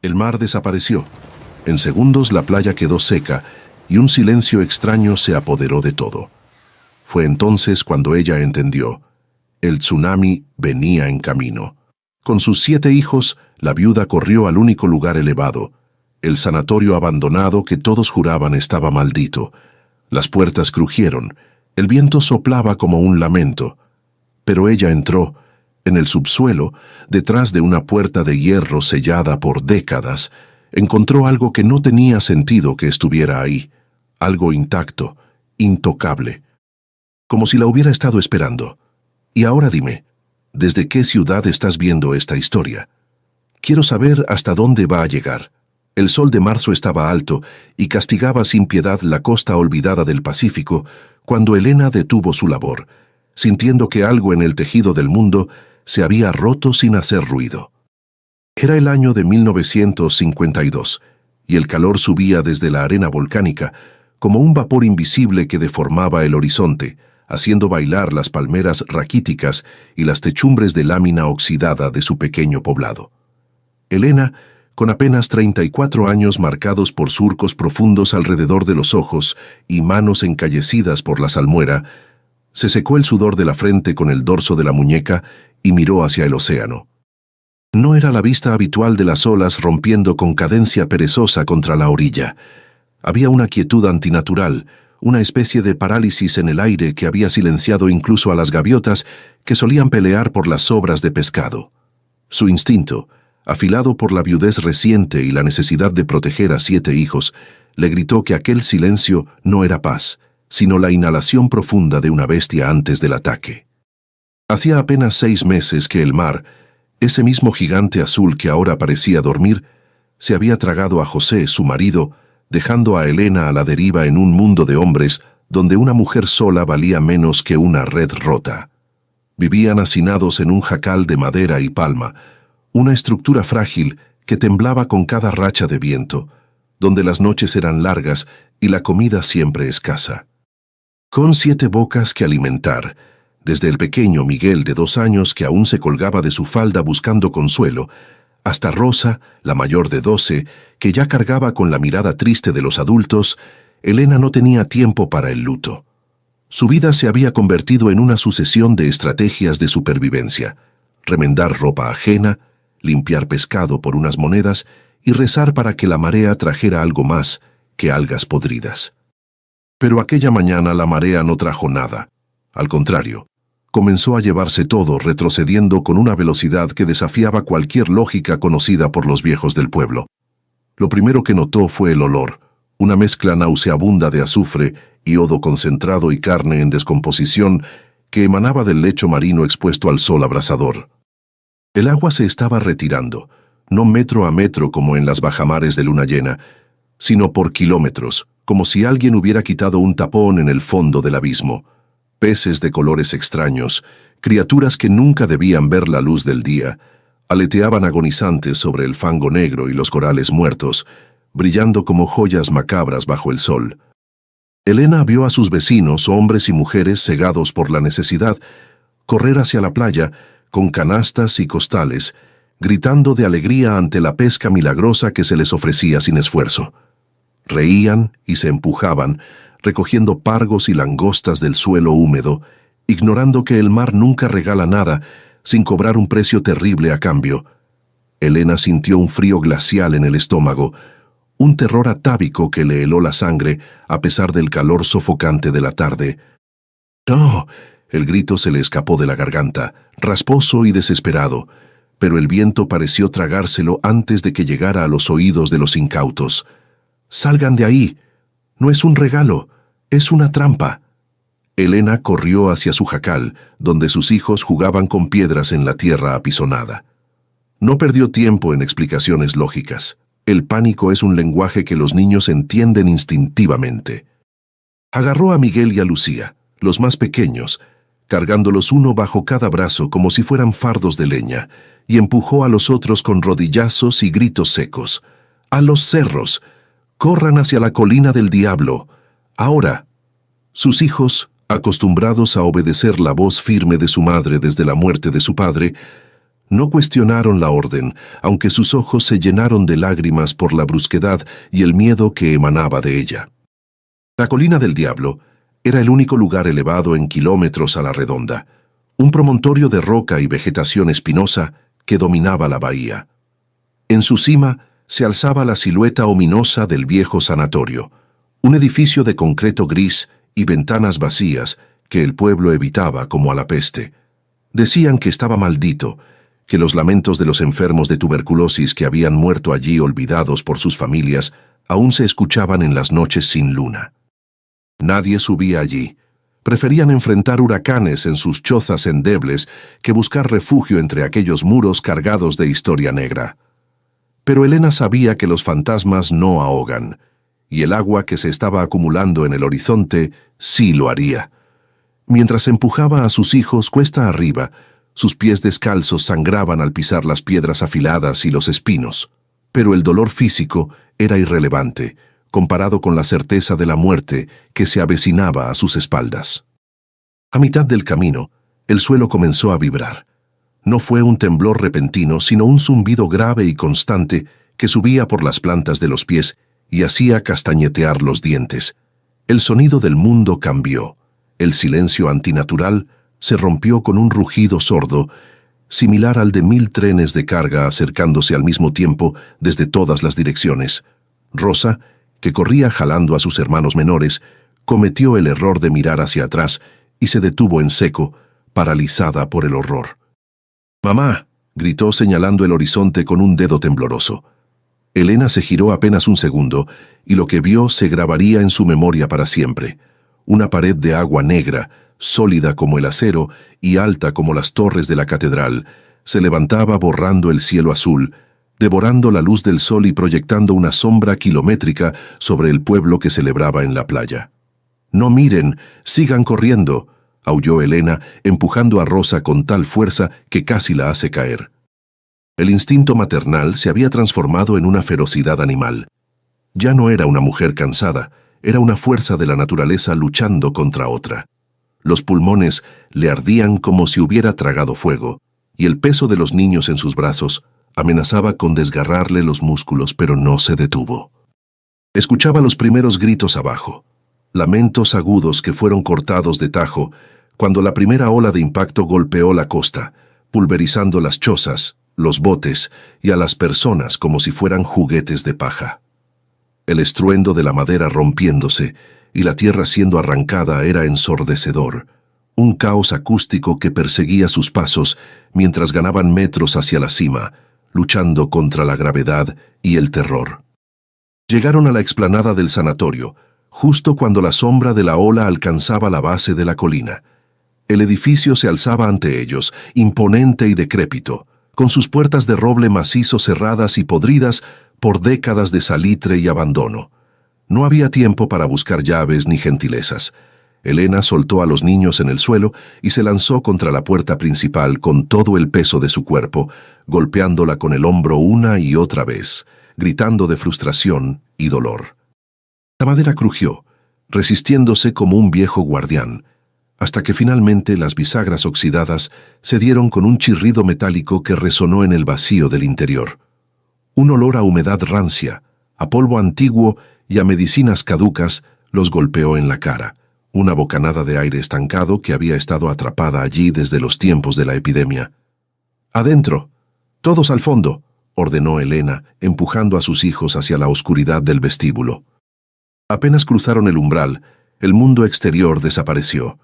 El mar desapareció. En segundos la playa quedó seca y un silencio extraño se apoderó de todo. Fue entonces cuando ella entendió. El tsunami venía en camino. Con sus 7 hijos, la viuda corrió al único lugar elevado, el sanatorio abandonado que todos juraban estaba maldito. Las puertas crujieron, el viento soplaba como un lamento. Pero ella entró. En el subsuelo, detrás de una puerta de hierro sellada por décadas, encontró algo que no tenía sentido que estuviera ahí, algo intacto, intocable, como si la hubiera estado esperando. Y ahora dime, ¿desde qué ciudad estás viendo esta historia? Quiero saber hasta dónde va a llegar. El sol de marzo estaba alto y castigaba sin piedad la costa olvidada del Pacífico cuando Elena detuvo su labor, sintiendo que algo en el tejido del mundo se había roto sin hacer ruido. Era el año de 1952, y el calor subía desde la arena volcánica como un vapor invisible que deformaba el horizonte, haciendo bailar las palmeras raquíticas y las techumbres de lámina oxidada de su pequeño poblado. Elena, con apenas 34 años marcados por surcos profundos alrededor de los ojos y manos encallecidas por la salmuera, se secó el sudor de la frente con el dorso de la muñeca y miró hacia el océano. No era la vista habitual de las olas rompiendo con cadencia perezosa contra la orilla. Había una quietud antinatural, una especie de parálisis en el aire que había silenciado incluso a las gaviotas que solían pelear por las sobras de pescado. Su instinto, afilado por la viudez reciente y la necesidad de proteger a 7 hijos, le gritó que aquel silencio no era paz, sino la inhalación profunda de una bestia antes del ataque. Hacía apenas 6 meses que el mar, ese mismo gigante azul que ahora parecía dormir, se había tragado a José, su marido, dejando a Elena a la deriva en un mundo de hombres donde una mujer sola valía menos que una red rota. Vivían hacinados en un jacal de madera y palma, una estructura frágil que temblaba con cada racha de viento, donde las noches eran largas y la comida siempre escasa. Con 7 bocas que alimentar, desde el pequeño Miguel de 2 años que aún se colgaba de su falda buscando consuelo, hasta Rosa, la mayor de 12, que ya cargaba con la mirada triste de los adultos, Elena no tenía tiempo para el luto. Su vida se había convertido en una sucesión de estrategias de supervivencia: remendar ropa ajena, limpiar pescado por unas monedas y rezar para que la marea trajera algo más que algas podridas. Pero aquella mañana la marea no trajo nada. Al contrario, comenzó a llevarse todo, retrocediendo con una velocidad que desafiaba cualquier lógica conocida por los viejos del pueblo. Lo primero que notó fue el olor, una mezcla nauseabunda de azufre, yodo concentrado y carne en descomposición que emanaba del lecho marino expuesto al sol abrasador. El agua se estaba retirando, no metro a metro como en las bajamares de luna llena, sino por kilómetros, como si alguien hubiera quitado un tapón en el fondo del abismo. Peces de colores extraños, criaturas que nunca debían ver la luz del día, aleteaban agonizantes sobre el fango negro y los corales muertos, brillando como joyas macabras bajo el sol. Elena vio a sus vecinos, hombres y mujeres cegados por la necesidad, correr hacia la playa con canastas y costales, gritando de alegría ante la pesca milagrosa que se les ofrecía sin esfuerzo. Reían y se empujaban, recogiendo pargos y langostas del suelo húmedo, ignorando que el mar nunca regala nada sin cobrar un precio terrible a cambio. Elena sintió un frío glacial en el estómago, un terror atávico que le heló la sangre a pesar del calor sofocante de la tarde. ¡No! El grito se le escapó de la garganta, rasposo y desesperado, pero el viento pareció tragárselo antes de que llegara a los oídos de los incautos. ¡Salgan de ahí! No es un regalo, es una trampa. Elena corrió hacia su jacal, donde sus hijos jugaban con piedras en la tierra apisonada. No perdió tiempo en explicaciones lógicas. El pánico es un lenguaje que los niños entienden instintivamente. Agarró a Miguel y a Lucía, los más pequeños, cargándolos uno bajo cada brazo como si fueran fardos de leña, y empujó a los otros con rodillazos y gritos secos. ¡A los cerros! ¡Corran hacia la colina del diablo! ¡Ahora! Sus hijos, acostumbrados a obedecer la voz firme de su madre desde la muerte de su padre, No cuestionaron la orden, aunque sus ojos se llenaron de lágrimas por la brusquedad y el miedo que emanaba de ella. La Colina del Diablo era el único lugar elevado en kilómetros a la redonda, un promontorio de roca y vegetación espinosa que dominaba la bahía. En su cima se alzaba la silueta ominosa del viejo sanatorio, un edificio de concreto gris y ventanas vacías que el pueblo evitaba como a la peste. Decían que estaba maldito, que los lamentos de los enfermos de tuberculosis que habían muerto allí olvidados por sus familias aún se escuchaban en las noches sin luna. Nadie subía allí. Preferían enfrentar huracanes en sus chozas endebles que buscar refugio entre aquellos muros cargados de historia negra. Pero Elena sabía que los fantasmas no ahogan, y el agua que se estaba acumulando en el horizonte sí lo haría. Mientras empujaba a sus hijos cuesta arriba, sus pies descalzos sangraban al pisar las piedras afiladas y los espinos, pero el dolor físico era irrelevante, comparado con la certeza de la muerte que se avecinaba a sus espaldas. A mitad del camino, el suelo comenzó a vibrar. No fue un temblor repentino, sino un zumbido grave y constante que subía por las plantas de los pies y hacía castañetear los dientes. El sonido del mundo cambió. El silencio antinatural se rompió con un rugido sordo, similar al de 1000 trenes de carga acercándose al mismo tiempo desde todas las direcciones. Rosa, que corría jalando a sus hermanos menores, cometió el error de mirar hacia atrás y se detuvo en seco, paralizada por el horror. «¡Mamá!», gritó señalando el horizonte con un dedo tembloroso. Elena se giró apenas un segundo y lo que vio se grabaría en su memoria para siempre. Una pared de agua negra, sólida como el acero y alta como las torres de la catedral, se levantaba borrando el cielo azul, devorando la luz del sol y proyectando una sombra kilométrica sobre el pueblo que celebraba en la playa. «¡No miren! ¡Sigan corriendo!», aulló Elena, empujando a Rosa con tal fuerza que casi la hace caer. El instinto maternal se había transformado en una ferocidad animal. Ya no era una mujer cansada, era una fuerza de la naturaleza luchando contra otra. Los pulmones le ardían como si hubiera tragado fuego, y el peso de los niños en sus brazos amenazaba con desgarrarle los músculos, pero no se detuvo. Escuchaba los primeros gritos abajo, lamentos agudos que fueron cortados de tajo cuando la primera ola de impacto golpeó la costa, pulverizando las chozas, los botes y a las personas como si fueran juguetes de paja. El estruendo de la madera rompiéndose y la tierra siendo arrancada era ensordecedor, un caos acústico que perseguía sus pasos mientras ganaban metros hacia la cima, luchando contra la gravedad y el terror. Llegaron a la explanada del sanatorio, justo cuando la sombra de la ola alcanzaba la base de la colina. El edificio se alzaba ante ellos, imponente y decrépito, con sus puertas de roble macizo cerradas y podridas por décadas de salitre y abandono. No había tiempo para buscar llaves ni gentilezas. Elena soltó a los niños en el suelo y se lanzó contra la puerta principal con todo el peso de su cuerpo, golpeándola con el hombro una y otra vez, gritando de frustración y dolor. La madera crujió, resistiéndose como un viejo guardián, hasta que finalmente las bisagras oxidadas se dieron con un chirrido metálico que resonó en el vacío del interior. Un olor a humedad rancia, a polvo antiguo y a medicinas caducas los golpeó en la cara, una bocanada de aire estancado que había estado atrapada allí desde los tiempos de la epidemia. «¡Adentro! ¡Todos al fondo!», ordenó Elena, empujando a sus hijos hacia la oscuridad del vestíbulo. Apenas cruzaron el umbral, el mundo exterior desapareció.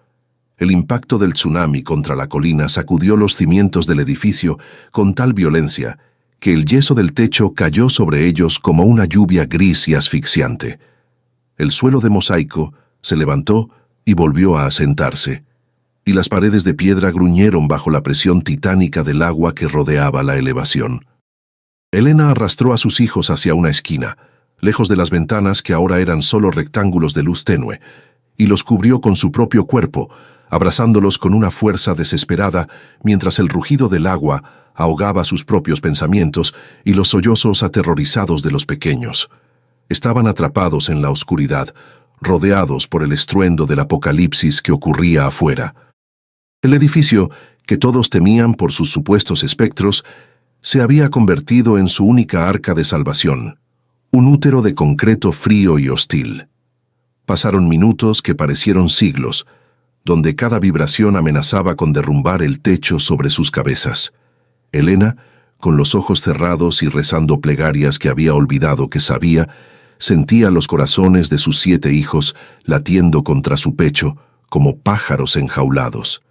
El impacto del tsunami contra la colina sacudió los cimientos del edificio con tal violencia que el yeso del techo cayó sobre ellos como una lluvia gris y asfixiante. El suelo de mosaico se levantó y volvió a asentarse, y las paredes de piedra gruñeron bajo la presión titánica del agua que rodeaba la elevación. Elena arrastró a sus hijos hacia una esquina, lejos de las ventanas que ahora eran solo rectángulos de luz tenue, y los cubrió con su propio cuerpo, abrazándolos con una fuerza desesperada mientras el rugido del agua ahogaba sus propios pensamientos y los sollozos aterrorizados de los pequeños. Estaban atrapados en la oscuridad, rodeados por el estruendo del apocalipsis que ocurría afuera. El edificio, que todos temían por sus supuestos espectros, se había convertido en su única arca de salvación, un útero de concreto frío y hostil. Pasaron minutos que parecieron siglos, donde cada vibración amenazaba con derrumbar el techo sobre sus cabezas. Elena, con los ojos cerrados y rezando plegarias que había olvidado que sabía, sentía los corazones de sus 7 hijos latiendo contra su pecho como pájaros enjaulados.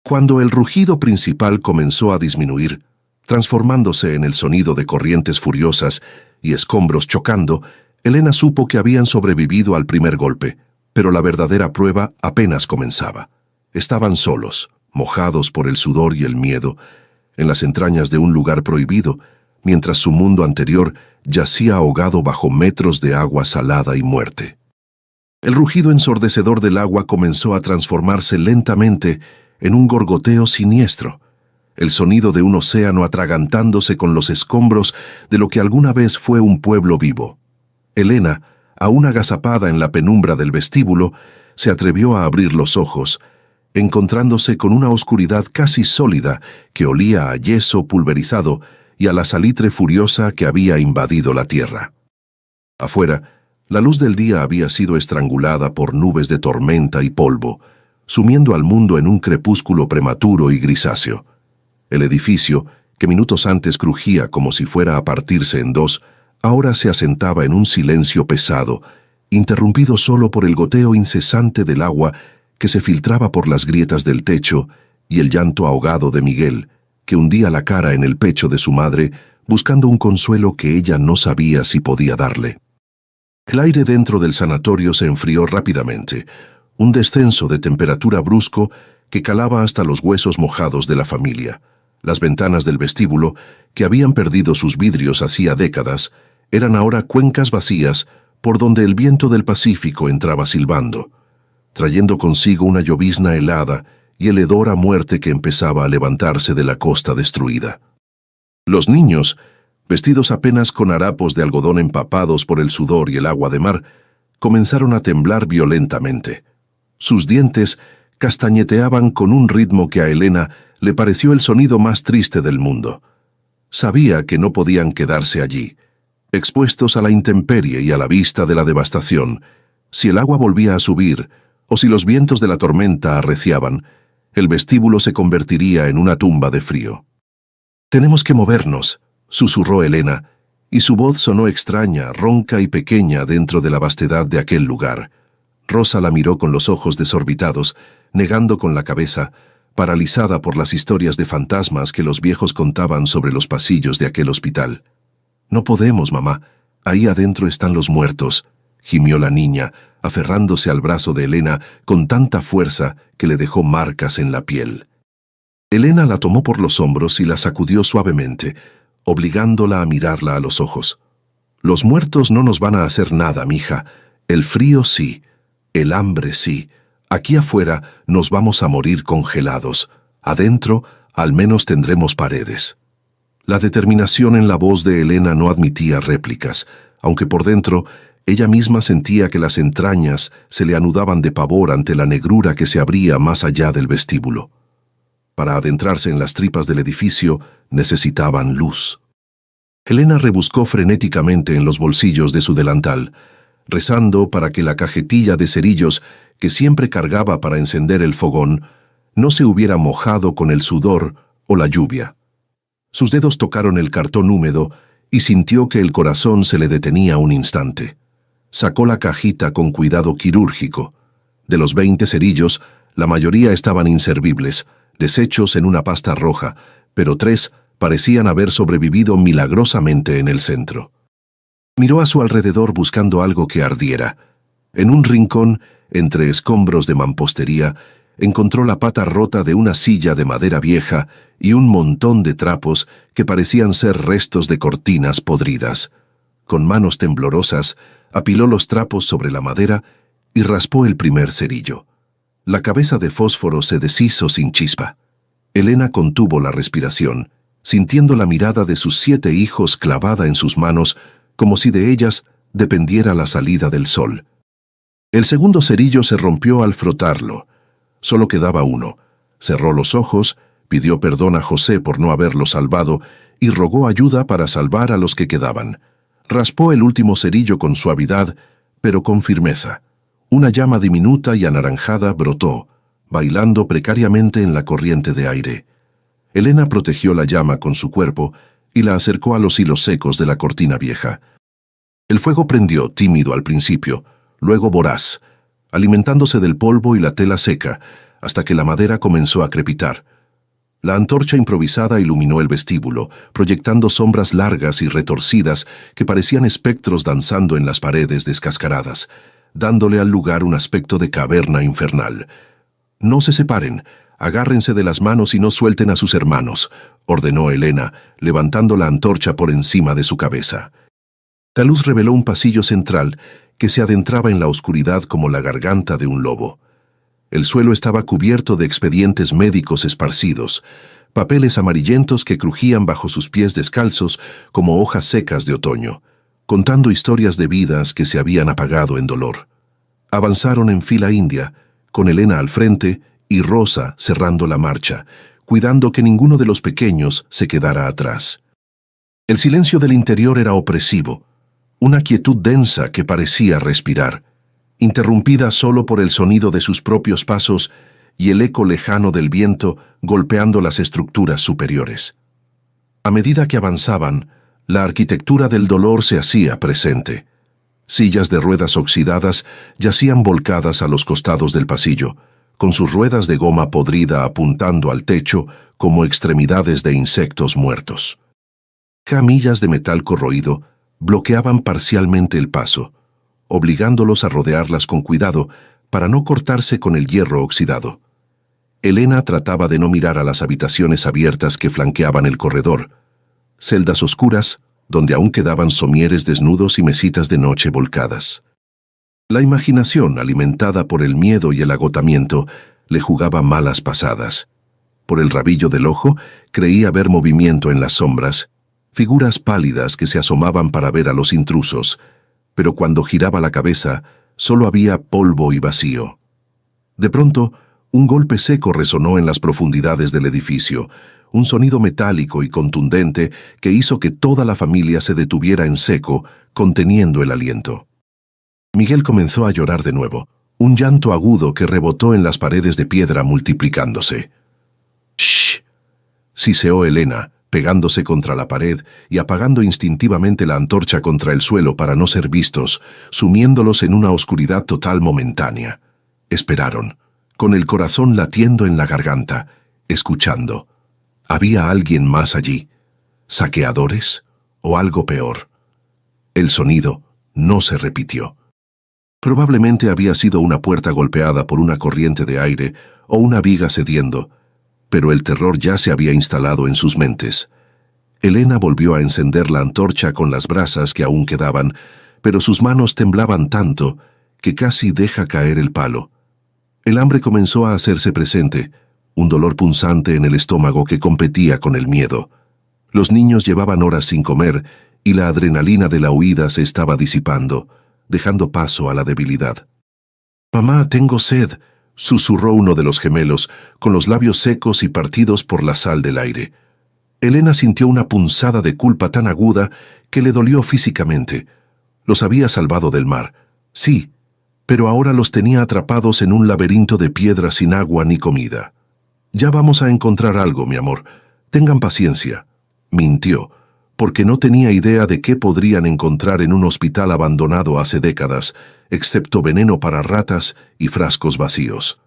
Cuando el rugido principal comenzó a disminuir, transformándose en el sonido de corrientes furiosas y escombros chocando, Elena supo que habían sobrevivido al primer golpe, pero la verdadera prueba apenas comenzaba. Estaban solos, mojados por el sudor y el miedo, en las entrañas de un lugar prohibido, mientras su mundo anterior yacía ahogado bajo metros de agua salada y muerte. El rugido ensordecedor del agua comenzó a transformarse lentamente en un gorgoteo siniestro, el sonido de un océano atragantándose con los escombros de lo que alguna vez fue un pueblo vivo. Elena, aún agazapada en la penumbra del vestíbulo, se atrevió a abrir los ojos, encontrándose con una oscuridad casi sólida que olía a yeso pulverizado y a la salitre furiosa que había invadido la tierra. Afuera, la luz del día había sido estrangulada por nubes de tormenta y polvo, sumiendo al mundo en un crepúsculo prematuro y grisáceo. El edificio, que minutos antes crujía como si fuera a partirse en dos, ahora se asentaba en un silencio pesado, interrumpido solo por el goteo incesante del agua que se filtraba por las grietas del techo y el llanto ahogado de Miguel, que hundía la cara en el pecho de su madre, buscando un consuelo que ella no sabía si podía darle. El aire dentro del sanatorio se enfrió rápidamente, un descenso de temperatura brusco que calaba hasta los huesos mojados de la familia. Las ventanas del vestíbulo, que habían perdido sus vidrios hacía décadas, eran ahora cuencas vacías por donde el viento del Pacífico entraba silbando, trayendo consigo una llovizna helada y el hedor a muerte que empezaba a levantarse de la costa destruida. Los niños, vestidos apenas con harapos de algodón empapados por el sudor y el agua de mar, comenzaron a temblar violentamente. Sus dientes castañeteaban con un ritmo que a Elena le pareció el sonido más triste del mundo. Sabía que no podían quedarse allí, expuestos a la intemperie y a la vista de la devastación. Si el agua volvía a subir, o si los vientos de la tormenta arreciaban, el vestíbulo se convertiría en una tumba de frío. «Tenemos que movernos», susurró Elena, y su voz sonó extraña, ronca y pequeña dentro de la vastedad de aquel lugar. Rosa la miró con los ojos desorbitados, negando con la cabeza, paralizada por las historias de fantasmas que los viejos contaban sobre los pasillos de aquel hospital. «No podemos, mamá. Ahí adentro están los muertos», gimió la niña, aferrándose al brazo de Elena con tanta fuerza que le dejó marcas en la piel. Elena la tomó por los hombros y la sacudió suavemente, obligándola a mirarla a los ojos. «Los muertos no nos van a hacer nada, mija. El frío sí, el hambre sí. Aquí afuera nos vamos a morir congelados. Adentro al menos tendremos paredes». La determinación en la voz de Elena no admitía réplicas, aunque por dentro ella misma sentía que las entrañas se le anudaban de pavor ante la negrura que se abría más allá del vestíbulo. Para adentrarse en las tripas del edificio necesitaban luz. Elena rebuscó frenéticamente en los bolsillos de su delantal, rezando para que la cajetilla de cerillos que siempre cargaba para encender el fogón no se hubiera mojado con el sudor o la lluvia. Sus dedos tocaron el cartón húmedo y sintió que el corazón se le detenía un instante. Sacó la cajita con cuidado quirúrgico. De los 20 cerillos, la mayoría estaban inservibles, deshechos en una pasta roja, pero 3 parecían haber sobrevivido milagrosamente en el centro. Miró a su alrededor buscando algo que ardiera. En un rincón, entre escombros de mampostería, encontró la pata rota de una silla de madera vieja y un montón de trapos que parecían ser restos de cortinas podridas. Con manos temblorosas, apiló los trapos sobre la madera y raspó el primer cerillo. La cabeza de fósforo se deshizo sin chispa. Elena contuvo la respiración, sintiendo la mirada de sus 7 hijos clavada en sus manos, como si de ellas dependiera la salida del sol. El segundo cerillo se rompió al frotarlo. Solo quedaba uno. Cerró los ojos pidió perdón a José por no haberlo salvado y rogó ayuda para salvar a los que quedaban. Raspó el último cerillo con suavidad, pero con firmeza. Una llama diminuta y anaranjada brotó, bailando precariamente en la corriente de aire. Elena protegió la llama con su cuerpo y la acercó a los hilos secos de la cortina vieja. El fuego prendió, tímido al principio, luego voraz, alimentándose del polvo y la tela seca, hasta que la madera comenzó a crepitar. La antorcha improvisada iluminó el vestíbulo, proyectando sombras largas y retorcidas que parecían espectros danzando en las paredes descascaradas, dándole al lugar un aspecto de caverna infernal. «No se separen, agárrense de las manos y no suelten a sus hermanos», ordenó Elena, levantando la antorcha por encima de su cabeza. La luz reveló un pasillo central que se adentraba en la oscuridad como la garganta de un lobo. El suelo estaba cubierto de expedientes médicos esparcidos, papeles amarillentos que crujían bajo sus pies descalzos como hojas secas de otoño, contando historias de vidas que se habían apagado en dolor. Avanzaron en fila india, con Elena al frente y Rosa cerrando la marcha, cuidando que ninguno de los pequeños se quedara atrás. El silencio del interior era opresivo, una quietud densa que parecía respirar, interrumpida solo por el sonido de sus propios pasos y el eco lejano del viento golpeando las estructuras superiores. A medida que avanzaban, la arquitectura del dolor se hacía presente. Sillas de ruedas oxidadas yacían volcadas a los costados del pasillo, con sus ruedas de goma podrida apuntando al techo como extremidades de insectos muertos. Camillas de metal corroído bloqueaban parcialmente el paso, obligándolos a rodearlas con cuidado para no cortarse con el hierro oxidado. Elena trataba de no mirar a las habitaciones abiertas que flanqueaban el corredor, celdas oscuras donde aún quedaban somieres desnudos y mesitas de noche volcadas. La imaginación, alimentada por el miedo y el agotamiento, le jugaba malas pasadas. Por el rabillo del ojo creía ver movimiento en las sombras, figuras pálidas que se asomaban para ver a los intrusos, pero cuando giraba la cabeza, solo había polvo y vacío. De pronto, un golpe seco resonó en las profundidades del edificio, un sonido metálico y contundente que hizo que toda la familia se detuviera en seco, conteniendo el aliento. Miguel comenzó a llorar de nuevo, un llanto agudo que rebotó en las paredes de piedra multiplicándose. «¡Shh!», siseó Elena, pegándose contra la pared y apagando instintivamente la antorcha contra el suelo para no ser vistos, sumiéndolos en una oscuridad total momentánea. Esperaron, con el corazón latiendo en la garganta, escuchando. ¿Había alguien más allí? ¿Saqueadores? ¿O algo peor? El sonido no se repitió. Probablemente había sido una puerta golpeada por una corriente de aire o una viga cediendo, pero el terror ya se había instalado en sus mentes. Elena volvió a encender la antorcha con las brasas que aún quedaban, pero sus manos temblaban tanto que casi deja caer el palo. El hambre comenzó a hacerse presente, un dolor punzante en el estómago que competía con el miedo. Los niños llevaban horas sin comer y la adrenalina de la huida se estaba disipando, dejando paso a la debilidad. «Mamá, tengo sed», susurró uno de los gemelos, con los labios secos y partidos por la sal del aire. Elena sintió una punzada de culpa tan aguda que le dolió físicamente. Los había salvado del mar, sí, pero ahora los tenía atrapados en un laberinto de piedras sin agua ni comida. «Ya vamos a encontrar algo, mi amor. Tengan paciencia», mintió, porque no tenía idea de qué podrían encontrar en un hospital abandonado hace décadas, excepto veneno para ratas y frascos vacíos.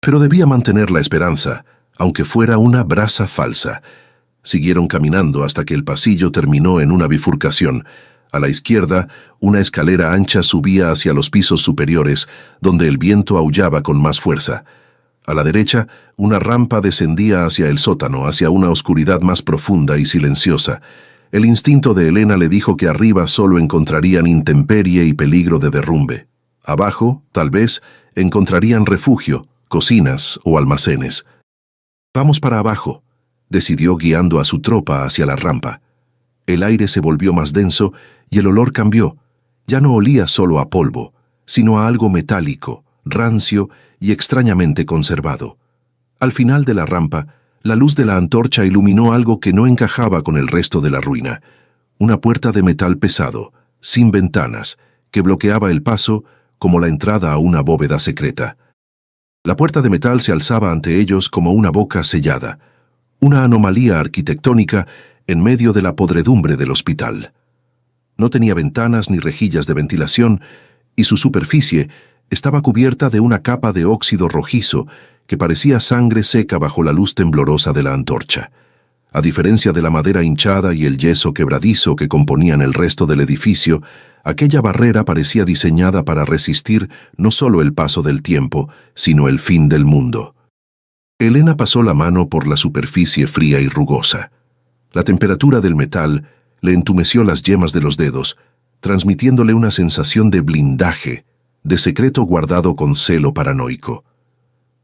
Pero debía mantener la esperanza, aunque fuera una brasa falsa. Siguieron caminando hasta que el pasillo terminó en una bifurcación. A la izquierda, una escalera ancha subía hacia los pisos superiores, donde el viento aullaba con más fuerza. A la derecha, una rampa descendía hacia el sótano, hacia una oscuridad más profunda y silenciosa. El instinto de Elena le dijo que arriba solo encontrarían intemperie y peligro de derrumbe. Abajo, tal vez, encontrarían refugio, cocinas o almacenes. «Vamos para abajo», decidió guiando a su tropa hacia la rampa. El aire se volvió más denso y el olor cambió. Ya no olía solo a polvo, sino a algo metálico, rancio y extrañamente conservado. Al final de la rampa, La luz de la antorcha iluminó algo que no encajaba con el resto de la ruina. Una puerta de metal pesado, sin ventanas, que bloqueaba el paso como la entrada a una bóveda secreta. La puerta de metal se alzaba ante ellos como una boca sellada, una anomalía arquitectónica en medio de la podredumbre del hospital. No tenía ventanas ni rejillas de ventilación, y su superficie estaba cubierta de una capa de óxido rojizo que parecía sangre seca bajo la luz temblorosa de la antorcha. A diferencia de la madera hinchada y el yeso quebradizo que componían el resto del edificio, aquella barrera parecía diseñada para resistir no solo el paso del tiempo, sino el fin del mundo. Elena pasó la mano por la superficie fría y rugosa. La temperatura del metal le entumeció las yemas de los dedos, transmitiéndole una sensación de blindaje, de secreto guardado con celo paranoico.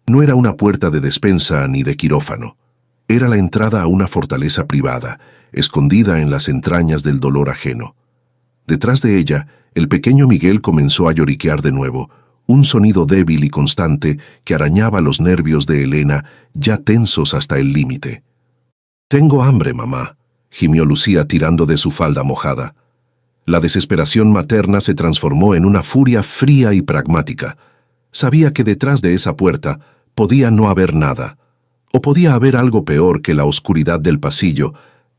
No era una puerta de despensa ni de quirófano. Era la entrada a una fortaleza privada, escondida en las entrañas del dolor ajeno. Detrás de ella, el pequeño Miguel comenzó a lloriquear de nuevo, un sonido débil y constante que arañaba los nervios de Elena, ya tensos hasta el límite. «Tengo hambre, mamá», gimió Lucía tirando de su falda mojada. La desesperación materna se transformó en una furia fría y pragmática. Sabía que detrás de esa puerta podía no haber nada, o podía haber algo peor que la oscuridad del pasillo,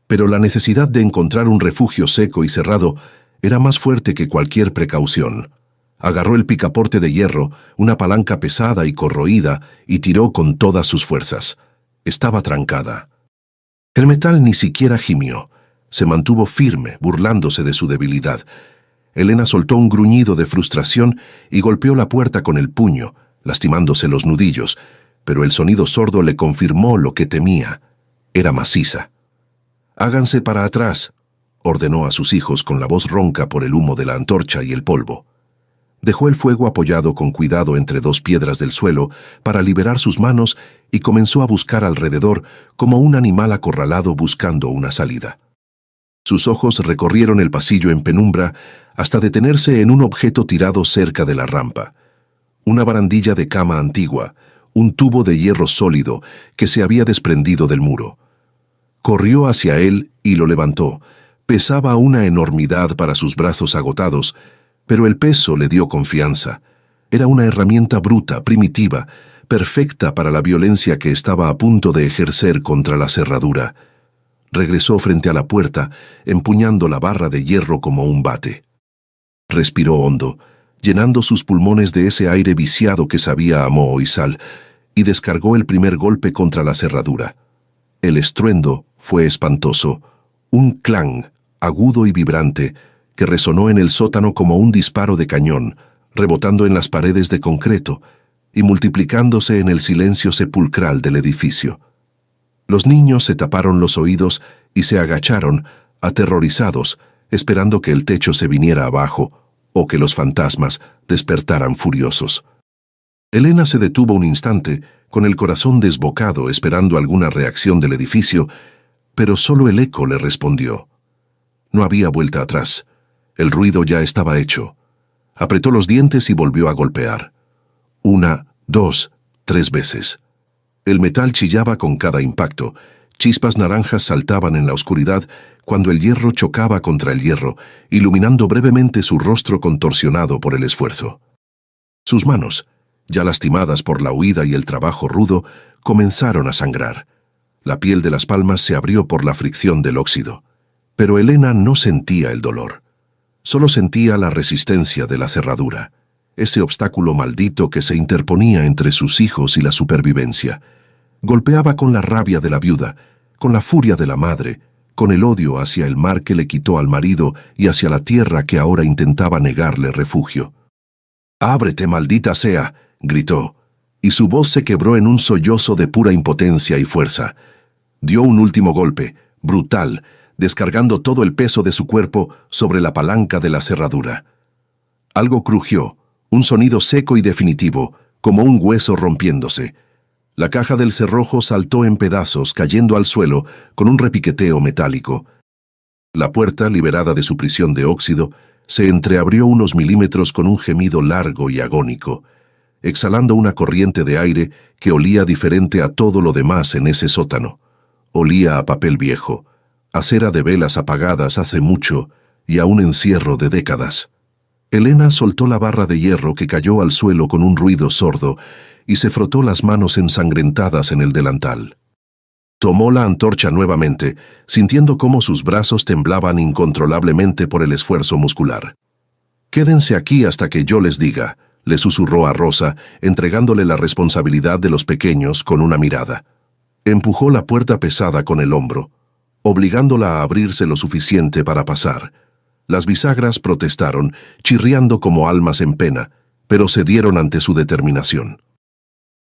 pero la necesidad de encontrar un refugio seco y cerrado era más fuerte que cualquier precaución. Agarró el picaporte de hierro, una palanca pesada y corroída, y tiró con todas sus fuerzas. Estaba trancada. El metal ni siquiera gimió. Se mantuvo firme, burlándose de su debilidad. Elena soltó un gruñido de frustración y golpeó la puerta con el puño, lastimándose los nudillos, pero el sonido sordo le confirmó lo que temía. Era maciza. «Háganse para atrás», ordenó a sus hijos con la voz ronca por el humo de la antorcha y el polvo. Dejó el fuego apoyado con cuidado entre dos piedras del suelo para liberar sus manos y comenzó a buscar alrededor como un animal acorralado buscando una salida. Sus ojos recorrieron el pasillo en penumbra hasta detenerse en un objeto tirado cerca de la rampa. Una barandilla de cama antigua, un tubo de hierro sólido que se había desprendido del muro. Corrió hacia él y lo levantó. Pesaba una enormidad para sus brazos agotados, pero el peso le dio confianza. Era una herramienta bruta, primitiva, perfecta para la violencia que estaba a punto de ejercer contra la cerradura. Regresó frente a la puerta, empuñando la barra de hierro como un bate. Respiró hondo, llenando sus pulmones de ese aire viciado que sabía a moho y sal, y descargó el primer golpe contra la cerradura. El estruendo fue espantoso, un clang agudo y vibrante que resonó en el sótano como un disparo de cañón, rebotando en las paredes de concreto y multiplicándose en el silencio sepulcral del edificio. Los niños se taparon los oídos y se agacharon, aterrorizados, esperando que el techo se viniera abajo o que los fantasmas despertaran furiosos. Elena se detuvo un instante, con el corazón desbocado esperando alguna reacción del edificio, pero solo el eco le respondió. No había vuelta atrás. El ruido ya estaba hecho. Apretó los dientes y volvió a golpear. 1, 2, 3 veces. El metal chillaba con cada impacto. Chispas naranjas saltaban en la oscuridad cuando el hierro chocaba contra el hierro, iluminando brevemente su rostro contorsionado por el esfuerzo. Sus manos, ya lastimadas por la huida y el trabajo rudo, comenzaron a sangrar. La piel de las palmas se abrió por la fricción del óxido. Pero Elena no sentía el dolor. Solo sentía la resistencia de la cerradura, ese obstáculo maldito que se interponía entre sus hijos y la supervivencia. Golpeaba con la rabia de la viuda, con la furia de la madre, con el odio hacia el mar que le quitó al marido y hacia la tierra que ahora intentaba negarle refugio. «¡Ábrete, maldita sea!», gritó, y su voz se quebró en un sollozo de pura impotencia y fuerza. Dio un último golpe, brutal, descargando todo el peso de su cuerpo sobre la palanca de la cerradura. Algo crujió, un sonido seco y definitivo, como un hueso rompiéndose. La caja del cerrojo saltó en pedazos, cayendo al suelo con un repiqueteo metálico. La puerta, liberada de su prisión de óxido, se entreabrió unos milímetros con un gemido largo y agónico. exhalando una corriente de aire que olía diferente a todo lo demás en ese sótano. Olía a papel viejo, a cera de velas apagadas hace mucho y a un encierro de décadas. Elena soltó la barra de hierro que cayó al suelo con un ruido sordo y se frotó las manos ensangrentadas en el delantal. Tomó la antorcha nuevamente, sintiendo cómo sus brazos temblaban incontrolablemente por el esfuerzo muscular. «Quédense aquí hasta que yo les diga», le susurró a Rosa, entregándole la responsabilidad de los pequeños con una mirada. Empujó la puerta pesada con el hombro, obligándola a abrirse lo suficiente para pasar. Las bisagras protestaron, chirriando como almas en pena, pero cedieron ante su determinación.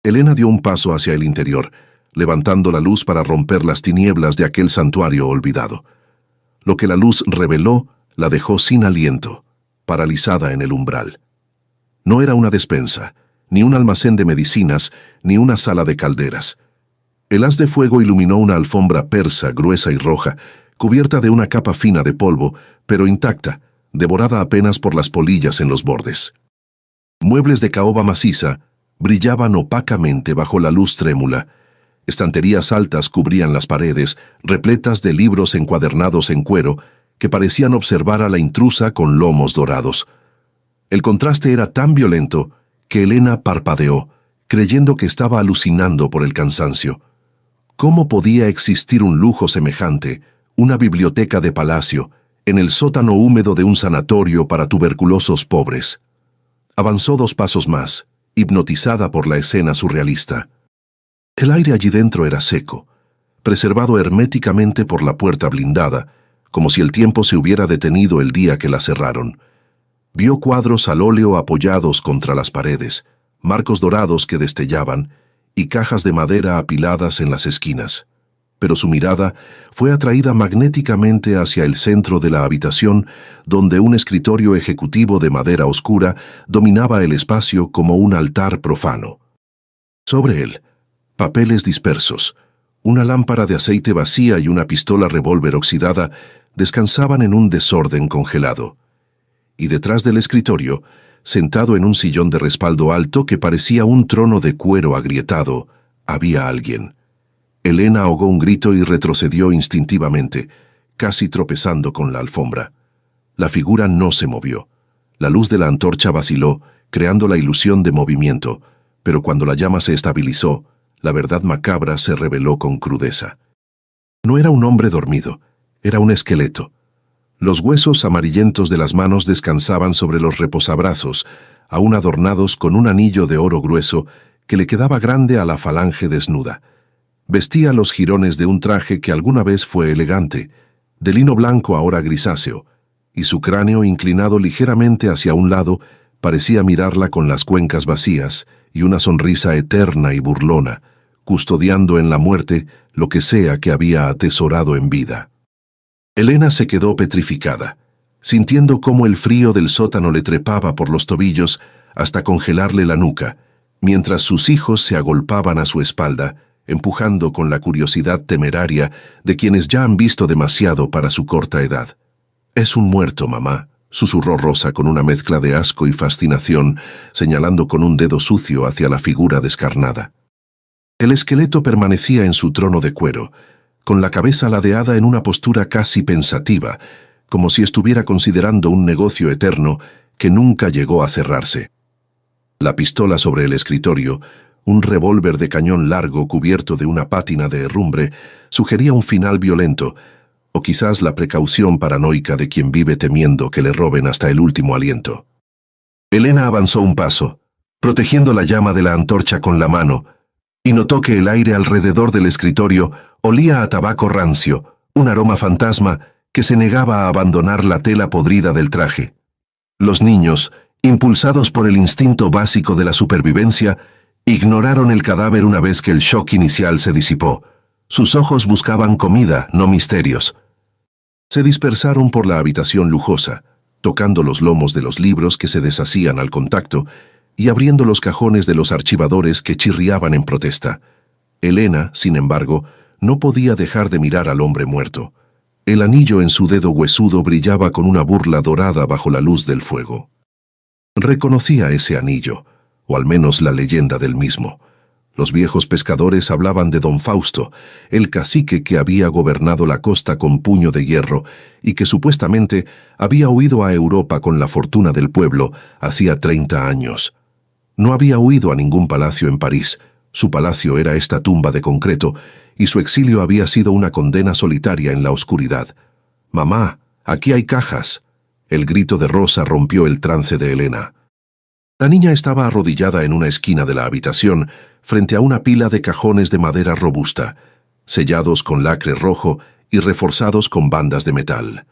Elena dio un paso hacia el interior, levantando la luz para romper las tinieblas de aquel santuario olvidado. Lo que la luz reveló la dejó sin aliento, paralizada en el umbral. No era una despensa, ni un almacén de medicinas, ni una sala de calderas. El haz de fuego iluminó una alfombra persa, gruesa y roja, cubierta de una capa fina de polvo, pero intacta, devorada apenas por las polillas en los bordes. Muebles de caoba maciza brillaban opacamente bajo la luz trémula. Estanterías altas cubrían las paredes, repletas de libros encuadernados en cuero, que parecían observar a la intrusa con lomos dorados. El contraste era tan violento que Elena parpadeó, creyendo que estaba alucinando por el cansancio. ¿Cómo podía existir un lujo semejante, una biblioteca de palacio, en el sótano húmedo de un sanatorio para tuberculosos pobres? Avanzó 2 pasos más, hipnotizada por la escena surrealista. El aire allí dentro era seco, preservado herméticamente por la puerta blindada, como si el tiempo se hubiera detenido el día que la cerraron. Vio cuadros al óleo apoyados contra las paredes, marcos dorados que destellaban y cajas de madera apiladas en las esquinas. Pero su mirada fue atraída magnéticamente hacia el centro de la habitación, donde un escritorio ejecutivo de madera oscura dominaba el espacio como un altar profano. Sobre él, papeles dispersos, una lámpara de aceite vacía y una pistola revólver oxidada descansaban en un desorden congelado. Y detrás del escritorio, sentado en un sillón de respaldo alto que parecía un trono de cuero agrietado, había alguien. Elena ahogó un grito y retrocedió instintivamente, casi tropezando con la alfombra. La figura no se movió. La luz de la antorcha vaciló, creando la ilusión de movimiento, pero cuando la llama se estabilizó, la verdad macabra se reveló con crudeza. No era un hombre dormido, era un esqueleto. Los huesos amarillentos de las manos descansaban sobre los reposabrazos, aún adornados con un anillo de oro grueso que le quedaba grande a la falange desnuda. Vestía los jirones de un traje que alguna vez fue elegante, de lino blanco ahora grisáceo, y su cráneo inclinado ligeramente hacia un lado parecía mirarla con las cuencas vacías y una sonrisa eterna y burlona, custodiando en la muerte lo que sea que había atesorado en vida. Elena se quedó petrificada, sintiendo cómo el frío del sótano le trepaba por los tobillos hasta congelarle la nuca, mientras sus hijos se agolpaban a su espalda, empujando con la curiosidad temeraria de quienes ya han visto demasiado para su corta edad. «Es un muerto, mamá», susurró Rosa con una mezcla de asco y fascinación, señalando con un dedo sucio hacia la figura descarnada. El esqueleto permanecía en su trono de cuero, con la cabeza ladeada en una postura casi pensativa, como si estuviera considerando un negocio eterno que nunca llegó a cerrarse. La pistola sobre el escritorio, un revólver de cañón largo cubierto de una pátina de herrumbre, sugería un final violento, o quizás la precaución paranoica de quien vive temiendo que le roben hasta el último aliento. Elena avanzó un paso, protegiendo la llama de la antorcha con la mano, y notó que el aire alrededor del escritorio olía a tabaco rancio, un aroma fantasma que se negaba a abandonar la tela podrida del traje. Los niños, impulsados por el instinto básico de la supervivencia, ignoraron el cadáver una vez que el shock inicial se disipó. Sus ojos buscaban comida, no misterios. Se dispersaron por la habitación lujosa, tocando los lomos de los libros que se deshacían al contacto y abriendo los cajones de los archivadores que chirriaban en protesta. Elena, sin embargo, no podía dejar de mirar al hombre muerto. El anillo en su dedo huesudo brillaba con una burla dorada bajo la luz del fuego. Reconocía ese anillo, o al menos la leyenda del mismo. Los viejos pescadores hablaban de don Fausto, el cacique que había gobernado la costa con puño de hierro y que supuestamente había huido a Europa con la fortuna del pueblo hacía 30 años. No había huido a ningún palacio en París. Su palacio era esta tumba de concreto y su exilio había sido una condena solitaria en la oscuridad. «Mamá, aquí hay cajas». El grito de Rosa rompió el trance de Elena. La niña estaba arrodillada en una esquina de la habitación, frente a una pila de cajones de madera robusta, sellados con lacre rojo y reforzados con bandas de metal.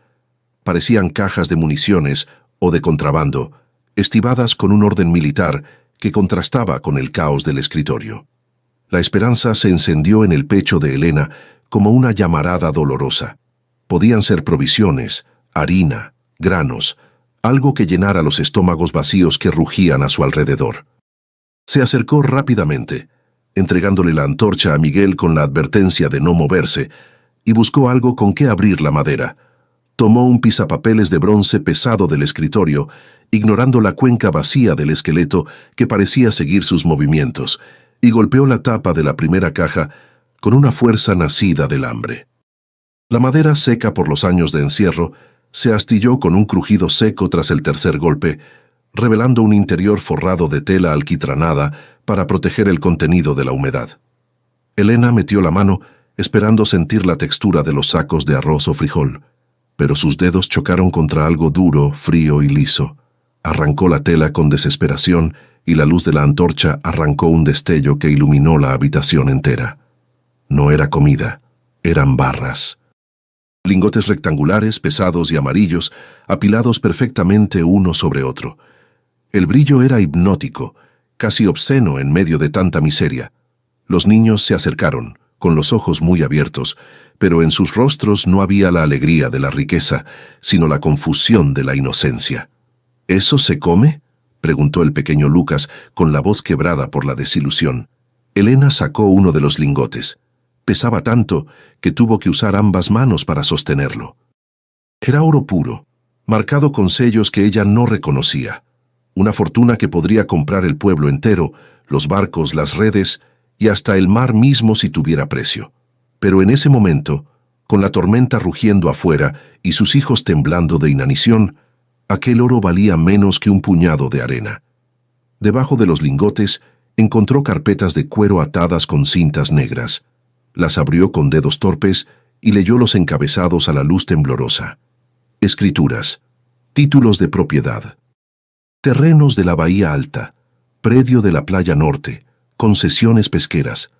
Parecían cajas de municiones o de contrabando, estivadas con un orden militar que contrastaba con el caos del escritorio. La esperanza se encendió en el pecho de Elena como una llamarada dolorosa. Podían ser provisiones, harina, granos, algo que llenara los estómagos vacíos que rugían a su alrededor. Se acercó rápidamente, entregándole la antorcha a Miguel con la advertencia de no moverse, y buscó algo con que abrir la madera. Tomó un pisapapeles de bronce pesado del escritorio, ignorando la cuenca vacía del esqueleto que parecía seguir sus movimientos, y golpeó la tapa de la primera caja con una fuerza nacida del hambre. La madera, seca por los años de encierro, se astilló con un crujido seco tras el tercer golpe, revelando un interior forrado de tela alquitranada para proteger el contenido de la humedad. Elena metió la mano, esperando sentir la textura de los sacos de arroz o frijol, pero sus dedos chocaron contra algo duro, frío y liso. Arrancó la tela con desesperación y la luz de la antorcha arrancó un destello que iluminó la habitación entera. No era comida, eran barras. Lingotes rectangulares, pesados y amarillos, apilados perfectamente uno sobre otro. El brillo era hipnótico, casi obsceno en medio de tanta miseria. Los niños se acercaron, con los ojos muy abiertos, pero en sus rostros no había la alegría de la riqueza, sino la confusión de la inocencia. «¿Eso se come?», preguntó el pequeño Lucas, con la voz quebrada por la desilusión. Elena sacó uno de los lingotes. Pesaba tanto que tuvo que usar ambas manos para sostenerlo. Era oro puro, marcado con sellos que ella no reconocía. Una fortuna que podría comprar el pueblo entero, los barcos, las redes y hasta el mar mismo si tuviera precio. Pero en ese momento, con la tormenta rugiendo afuera y sus hijos temblando de inanición, aquel oro valía menos que un puñado de arena. Debajo de los lingotes encontró carpetas de cuero atadas con cintas negras. Las abrió con dedos torpes y leyó los encabezados a la luz temblorosa. Escrituras, títulos de propiedad. Terrenos de la Bahía Alta, predio de la Playa Norte, concesiones pesqueras.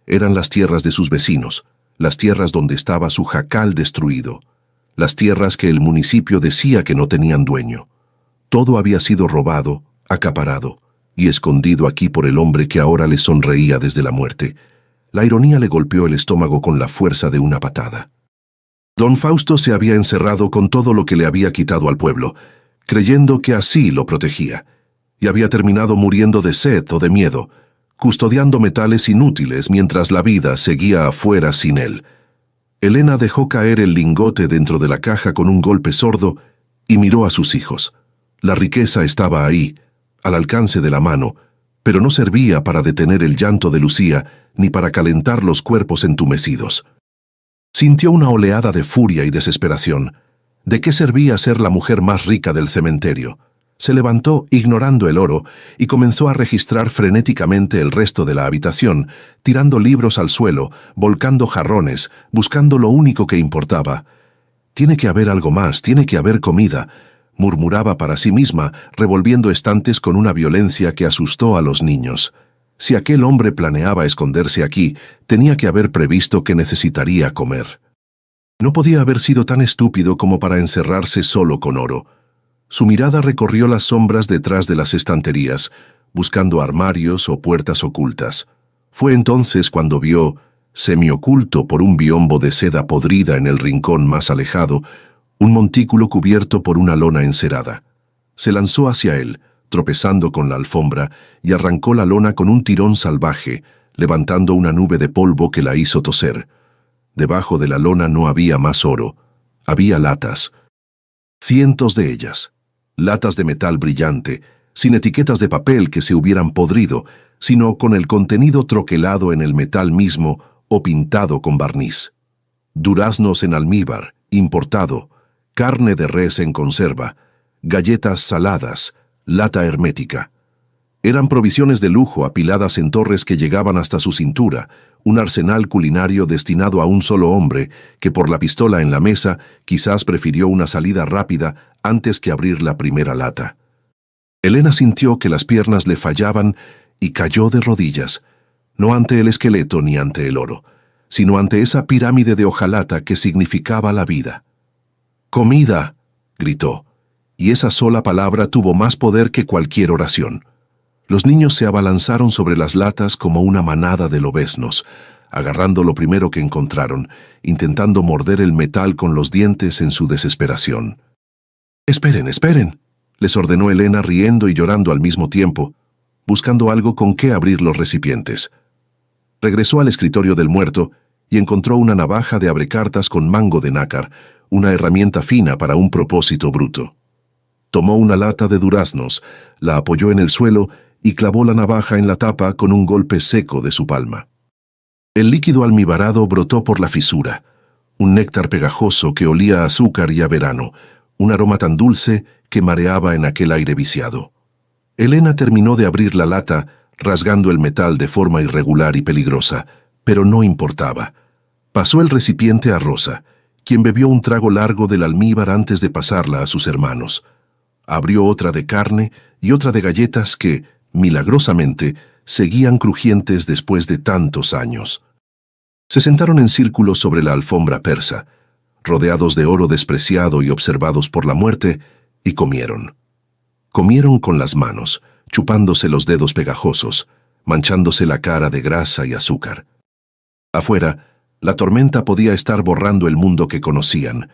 Eran las tierras de sus vecinos, las tierras donde estaba su jacal destruido, las tierras que el municipio decía que no tenían dueño. Todo había sido robado, acaparado y escondido aquí por el hombre que ahora le sonreía desde la muerte. La ironía le golpeó el estómago con la fuerza de una patada. Don Fausto se había encerrado con todo lo que le había quitado al pueblo, creyendo que así lo protegía, y había terminado muriendo de sed o de miedo, custodiando metales inútiles mientras la vida seguía afuera sin él. Elena dejó caer el lingote dentro de la caja con un golpe sordo y miró a sus hijos. La riqueza estaba ahí, al alcance de la mano, pero no servía para detener el llanto de Lucía ni para calentar los cuerpos entumecidos. Sintió una oleada de furia y desesperación. ¿De qué servía ser la mujer más rica del cementerio? Se levantó ignorando el oro y comenzó a registrar frenéticamente el resto de la habitación, tirando libros al suelo, volcando jarrones, buscando lo único que importaba. «Tiene que haber algo más, tiene que haber comida», murmuraba para sí misma, revolviendo estantes con una violencia que asustó a los niños. Si aquel hombre planeaba esconderse aquí, tenía que haber previsto que necesitaría comer. No podía haber sido tan estúpido como para encerrarse solo con oro. Su mirada recorrió las sombras detrás de las estanterías, buscando armarios o puertas ocultas. Fue entonces cuando vio, semioculto por un biombo de seda podrida en el rincón más alejado, un montículo cubierto por una lona encerada. Se lanzó hacia él, tropezando con la alfombra, y arrancó la lona con un tirón salvaje, levantando una nube de polvo que la hizo toser. Debajo de la lona no había más oro, había latas. Cientos de ellas, latas de metal brillante, sin etiquetas de papel que se hubieran podrido, sino con el contenido troquelado en el metal mismo o pintado con barniz. Duraznos en almíbar, importado, carne de res en conserva, galletas saladas, lata hermética. Eran provisiones de lujo apiladas en torres que llegaban hasta su cintura, un arsenal culinario destinado a un solo hombre que por la pistola en la mesa quizás prefirió una salida rápida antes que abrir la primera lata. Elena sintió que las piernas le fallaban y cayó de rodillas, no ante el esqueleto ni ante el oro, sino ante esa pirámide de hojalata que significaba la vida. «¡Comida!», gritó, y esa sola palabra tuvo más poder que cualquier oración. Los niños se abalanzaron sobre las latas como una manada de lobeznos, agarrando lo primero que encontraron, intentando morder el metal con los dientes en su desesperación. «¡Esperen, esperen!», les ordenó Elena riendo y llorando al mismo tiempo, buscando algo con qué abrir los recipientes. Regresó al escritorio del muerto y encontró una navaja de abrecartas con mango de nácar, una herramienta fina para un propósito bruto. Tomó una lata de duraznos, la apoyó en el suelo y clavó la navaja en la tapa con un golpe seco de su palma. El líquido almibarado brotó por la fisura, un néctar pegajoso que olía a azúcar y a verano, un aroma tan dulce que mareaba en aquel aire viciado. Elena terminó de abrir la lata, rasgando el metal de forma irregular y peligrosa, pero no importaba. Pasó el recipiente a Rosa, quien bebió un trago largo del almíbar antes de pasarla a sus hermanos. Abrió otra de carne y otra de galletas que, milagrosamente, seguían crujientes después de tantos años. Se sentaron en círculo sobre la alfombra persa, rodeados de oro despreciado y observados por la muerte, y comieron. Comieron con las manos, chupándose los dedos pegajosos, manchándose la cara de grasa y azúcar. Afuera, la tormenta podía estar borrando el mundo que conocían,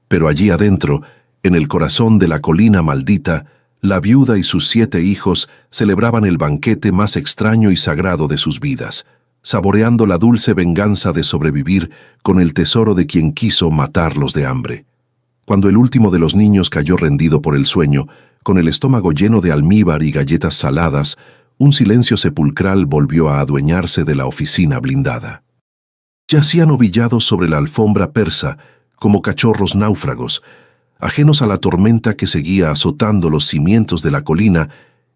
pero allí adentro, en el corazón de la colina maldita, la viuda y sus 7 hijos celebraban el banquete más extraño y sagrado de sus vidas, saboreando la dulce venganza de sobrevivir con el tesoro de quien quiso matarlos de hambre. Cuando el último de los niños cayó rendido por el sueño, con el estómago lleno de almíbar y galletas saladas, un silencio sepulcral volvió a adueñarse de la oficina blindada. Yacían ovillados sobre la alfombra persa, como cachorros náufragos, ajenos a la tormenta que seguía azotando los cimientos de la colina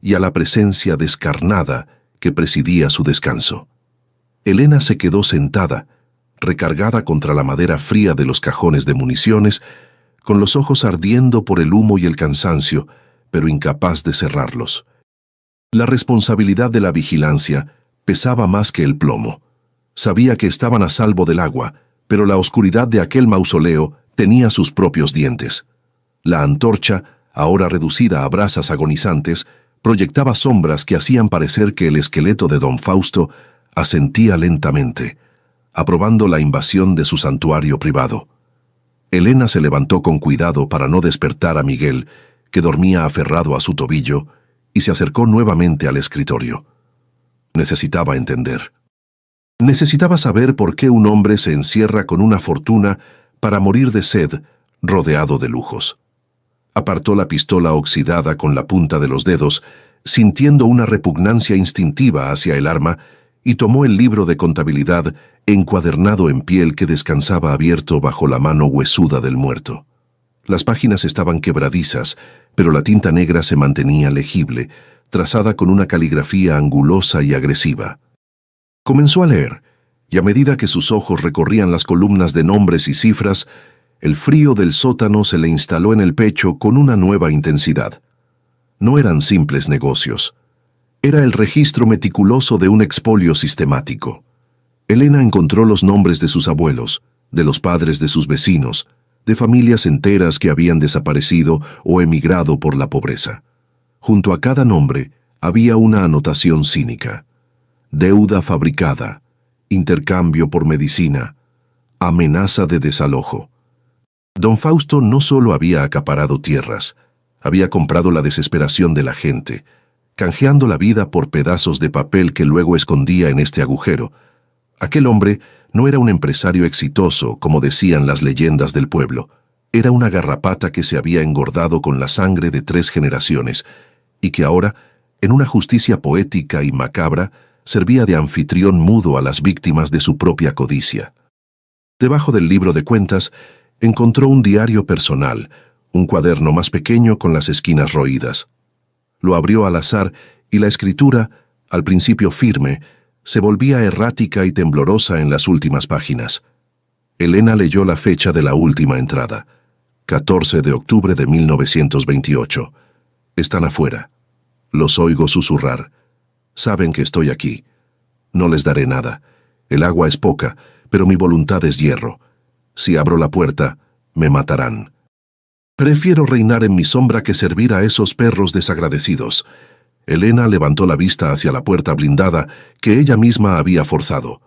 y a la presencia descarnada que presidía su descanso. Elena se quedó sentada, recargada contra la madera fría de los cajones de municiones, con los ojos ardiendo por el humo y el cansancio, pero incapaz de cerrarlos. La responsabilidad de la vigilancia pesaba más que el plomo. Sabía que estaban a salvo del agua, pero la oscuridad de aquel mausoleo tenía sus propios dientes. La antorcha, ahora reducida a brasas agonizantes, proyectaba sombras que hacían parecer que el esqueleto de don Fausto asentía lentamente, aprobando la invasión de su santuario privado. Elena se levantó con cuidado para no despertar a Miguel, que dormía aferrado a su tobillo, y se acercó nuevamente al escritorio. Necesitaba entender. Necesitaba saber por qué un hombre se encierra con una fortuna para morir de sed, rodeado de lujos. Apartó la pistola oxidada con la punta de los dedos, sintiendo una repugnancia instintiva hacia el arma, y tomó el libro de contabilidad encuadernado en piel que descansaba abierto bajo la mano huesuda del muerto. Las páginas estaban quebradizas, pero la tinta negra se mantenía legible, trazada con una caligrafía angulosa y agresiva. Comenzó a leer, y a medida que sus ojos recorrían las columnas de nombres y cifras, el frío del sótano se le instaló en el pecho con una nueva intensidad. No eran simples negocios. Era el registro meticuloso de un expolio sistemático. Elena encontró los nombres de sus abuelos, de los padres de sus vecinos, de familias enteras que habían desaparecido o emigrado por la pobreza. Junto a cada nombre había una anotación cínica: deuda fabricada, intercambio por medicina, amenaza de desalojo. Don Fausto no solo había acaparado tierras, había comprado la desesperación de la gente, canjeando la vida por pedazos de papel que luego escondía en este agujero. Aquel hombre no era un empresario exitoso, como decían las leyendas del pueblo. Era una garrapata que se había engordado con la sangre de 3 generaciones y que ahora, en una justicia poética y macabra, servía de anfitrión mudo a las víctimas de su propia codicia. Debajo del libro de cuentas, encontró un diario personal, un cuaderno más pequeño con las esquinas roídas. Lo abrió al azar y la escritura, al principio firme, se volvía errática y temblorosa en las últimas páginas. Elena leyó la fecha de la última entrada, 14 de octubre de 1928. Están afuera. Los oigo susurrar. Saben que estoy aquí. No les daré nada. El agua es poca, pero mi voluntad es hierro. Si abro la puerta, me matarán. Prefiero reinar en mi sombra que servir a esos perros desagradecidos. Elena levantó la vista hacia la puerta blindada que ella misma había forzado.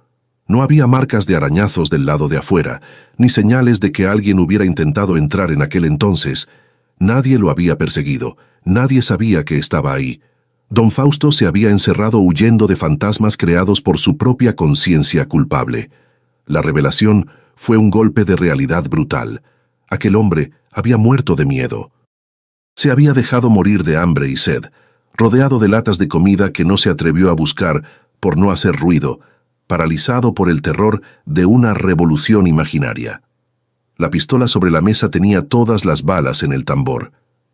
No había marcas de arañazos del lado de afuera, ni señales de que alguien hubiera intentado entrar en aquel entonces. Nadie lo había perseguido, nadie sabía que estaba ahí. Don Fausto se había encerrado huyendo de fantasmas creados por su propia conciencia culpable. La revelación fue un golpe de realidad brutal. Aquel hombre había muerto de miedo. Se había dejado morir de hambre y sed, rodeado de latas de comida que no se atrevió a buscar por no hacer ruido, paralizado por el terror de una revolución imaginaria. La pistola sobre la mesa tenía todas las balas en el tambor.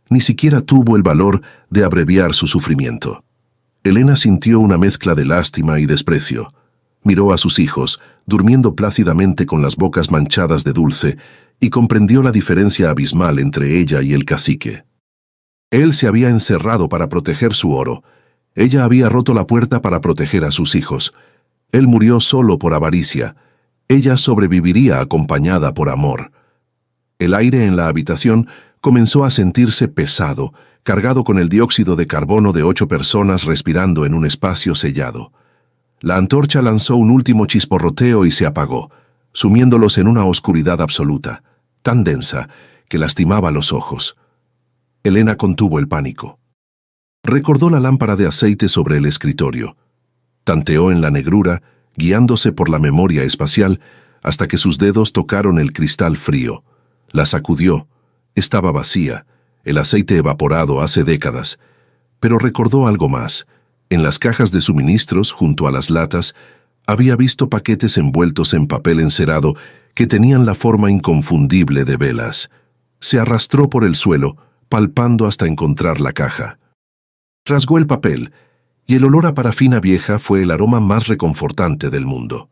Ni siquiera tuvo el valor de abreviar su sufrimiento. Elena sintió una mezcla de lástima y desprecio. Miró a sus hijos, durmiendo plácidamente con las bocas manchadas de dulce, y comprendió la diferencia abismal entre ella y el cacique. Él se había encerrado para proteger su oro. Ella había roto la puerta para proteger a sus hijos. Él murió solo por avaricia. Ella sobreviviría acompañada por amor. El aire en la habitación comenzó a sentirse pesado, cargado con el dióxido de carbono de 8 personas respirando en un espacio sellado. La antorcha lanzó un último chisporroteo y se apagó, sumiéndolos en una oscuridad absoluta, tan densa que lastimaba los ojos. Elena contuvo el pánico. Recordó la lámpara de aceite sobre el escritorio. Tanteó en la negrura, guiándose por la memoria espacial, hasta que sus dedos tocaron el cristal frío. La sacudió. Estaba vacía, el aceite evaporado hace décadas. Pero recordó algo más. En las cajas de suministros, junto a las latas, había visto paquetes envueltos en papel encerado que tenían la forma inconfundible de velas. Se arrastró por el suelo, palpando hasta encontrar la caja. Rasgó el papel, y el olor a parafina vieja fue el aroma más reconfortante del mundo.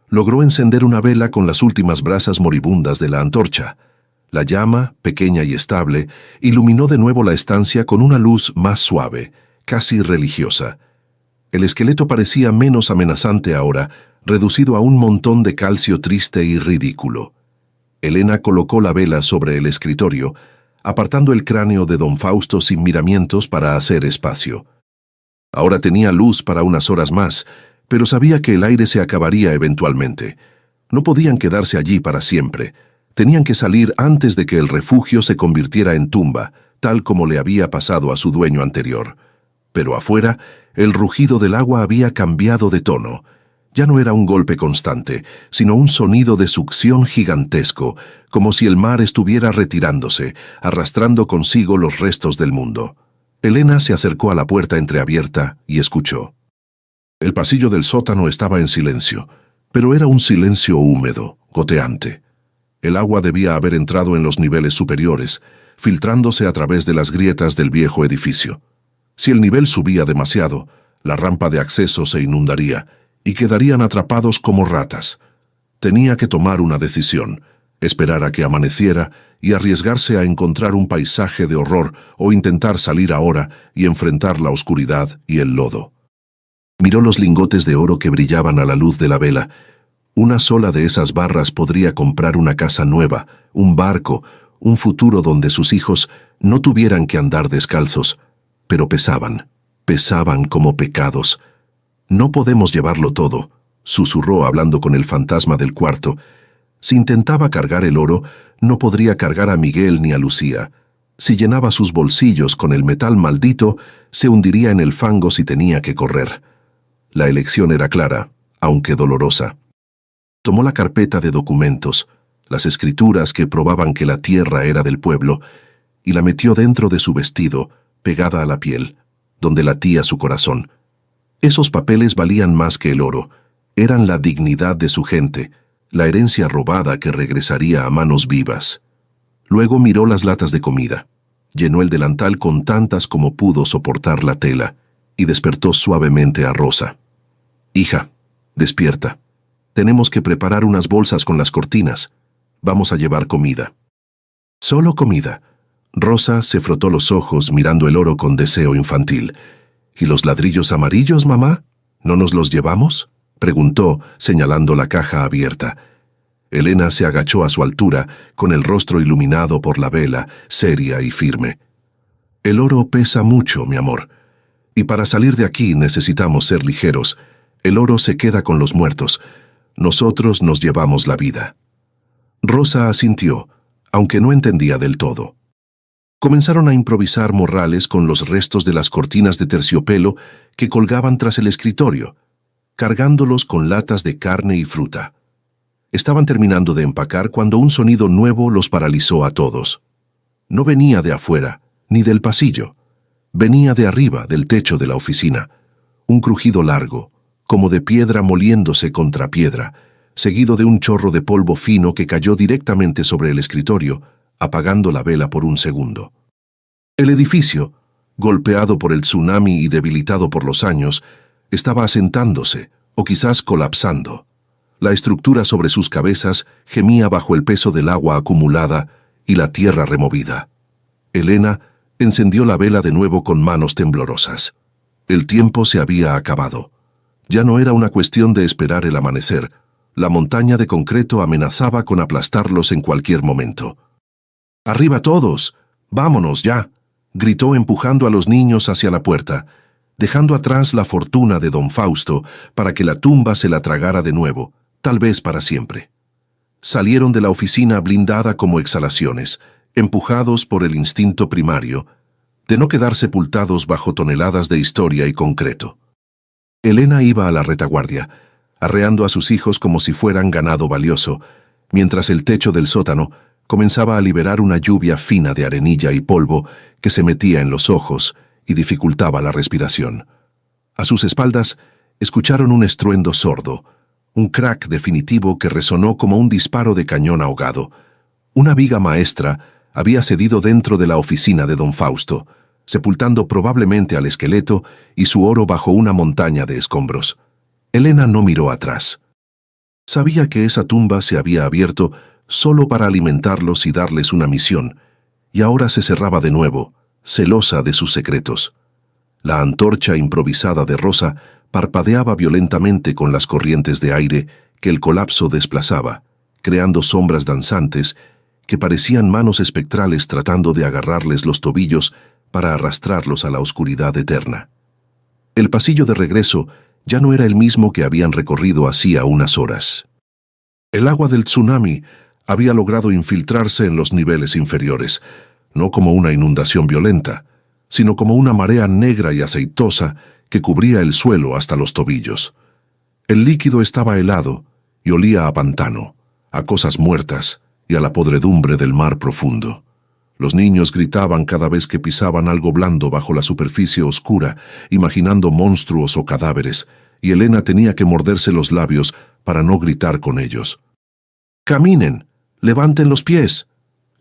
Logró encender una vela con las últimas brasas moribundas de la antorcha. La llama, pequeña y estable, iluminó de nuevo la estancia con una luz más suave, casi religiosa. El esqueleto parecía menos amenazante ahora, reducido a un montón de calcio triste y ridículo. Elena colocó la vela sobre el escritorio, apartando el cráneo de don Fausto sin miramientos para hacer espacio. Ahora tenía luz para unas horas más, pero sabía que el aire se acabaría eventualmente. No podían quedarse allí para siempre. Tenían que salir antes de que el refugio se convirtiera en tumba, tal como le había pasado a su dueño anterior. Pero afuera, el rugido del agua había cambiado de tono. Ya no era un golpe constante, sino un sonido de succión gigantesco, como si el mar estuviera retirándose, arrastrando consigo los restos del mundo. Elena se acercó a la puerta entreabierta y escuchó. El pasillo del sótano estaba en silencio, pero era un silencio húmedo, goteante. El agua debía haber entrado en los niveles superiores, filtrándose a través de las grietas del viejo edificio. Si el nivel subía demasiado, la rampa de acceso se inundaría y quedarían atrapados como ratas. Tenía que tomar una decisión, esperar a que amaneciera y arriesgarse a encontrar un paisaje de horror o intentar salir ahora y enfrentar la oscuridad y el lodo. Miró los lingotes de oro que brillaban a la luz de la vela. Una sola de esas barras podría comprar una casa nueva, un barco, un futuro donde sus hijos no tuvieran que andar descalzos, pero pesaban como pecados. No podemos llevarlo todo, susurró hablando con el fantasma del cuarto. Si intentaba cargar el oro, no podría cargar a Miguel ni a Lucía. Si llenaba sus bolsillos con el metal maldito, se hundiría en el fango si tenía que correr. La elección era clara, aunque dolorosa. Tomó la carpeta de documentos, las escrituras que probaban que la tierra era del pueblo, y la metió dentro de su vestido, pegada a la piel, donde latía su corazón. Esos papeles valían más que el oro, eran la dignidad de su gente, la herencia robada que regresaría a manos vivas. Luego miró las latas de comida, llenó el delantal con tantas como pudo soportar la tela, y despertó suavemente a Rosa. «Hija, despierta. Tenemos que preparar unas bolsas con las cortinas. Vamos a llevar comida». «Solo comida». Rosa se frotó los ojos mirando el oro con deseo infantil. «¿Y los ladrillos amarillos, mamá? ¿No nos los llevamos?», preguntó, señalando la caja abierta. Elena se agachó a su altura, con el rostro iluminado por la vela, seria y firme. «El oro pesa mucho, mi amor. Y para salir de aquí necesitamos ser ligeros. El oro se queda con los muertos. Nosotros nos llevamos la vida». Rosa asintió, aunque no entendía del todo. Comenzaron a improvisar morrales con los restos de las cortinas de terciopelo que colgaban tras el escritorio, cargándolos con latas de carne y fruta. Estaban terminando de empacar cuando un sonido nuevo los paralizó a todos. No venía de afuera, ni del pasillo. Venía de arriba, del techo de la oficina. Un crujido largo, como de piedra moliéndose contra piedra, seguido de un chorro de polvo fino que cayó directamente sobre el escritorio, apagando la vela por un segundo. El edificio, golpeado por el tsunami y debilitado por los años, estaba asentándose, o quizás colapsando. La estructura sobre sus cabezas gemía bajo el peso del agua acumulada y la tierra removida. Elena encendió la vela de nuevo con manos temblorosas. El tiempo se había acabado. Ya no era una cuestión de esperar el amanecer. La montaña de concreto amenazaba con aplastarlos en cualquier momento. «¡Arriba todos! ¡Vámonos ya!», gritó empujando a los niños hacia la puerta, dejando atrás la fortuna de don Fausto para que la tumba se la tragara de nuevo, tal vez para siempre. Salieron de la oficina blindada como exhalaciones, empujados por el instinto primario, de no quedar sepultados bajo toneladas de historia y concreto. Elena iba a la retaguardia, arreando a sus hijos como si fueran ganado valioso, mientras el techo del sótano comenzaba a liberar una lluvia fina de arenilla y polvo que se metía en los ojos y dificultaba la respiración. A sus espaldas escucharon un estruendo sordo, un crack definitivo que resonó como un disparo de cañón ahogado. Una viga maestra había cedido dentro de la oficina de don Fausto, sepultando probablemente al esqueleto y su oro bajo una montaña de escombros. Elena no miró atrás. Sabía que esa tumba se había abierto solo para alimentarlos y darles una misión, y ahora se cerraba de nuevo, celosa de sus secretos. La antorcha improvisada de Rosa parpadeaba violentamente con las corrientes de aire que el colapso desplazaba, creando sombras danzantes que parecían manos espectrales tratando de agarrarles los tobillos para arrastrarlos a la oscuridad eterna. El pasillo de regreso ya no era el mismo que habían recorrido hacía unas horas. El agua del tsunami había logrado infiltrarse en los niveles inferiores, no como una inundación violenta, sino como una marea negra y aceitosa que cubría el suelo hasta los tobillos. El líquido estaba helado y olía a pantano, a cosas muertas y a la podredumbre del mar profundo. Los niños gritaban cada vez que pisaban algo blando bajo la superficie oscura, imaginando monstruos o cadáveres, y Elena tenía que morderse los labios para no gritar con ellos. «¡Caminen! ¡Levanten los pies!»,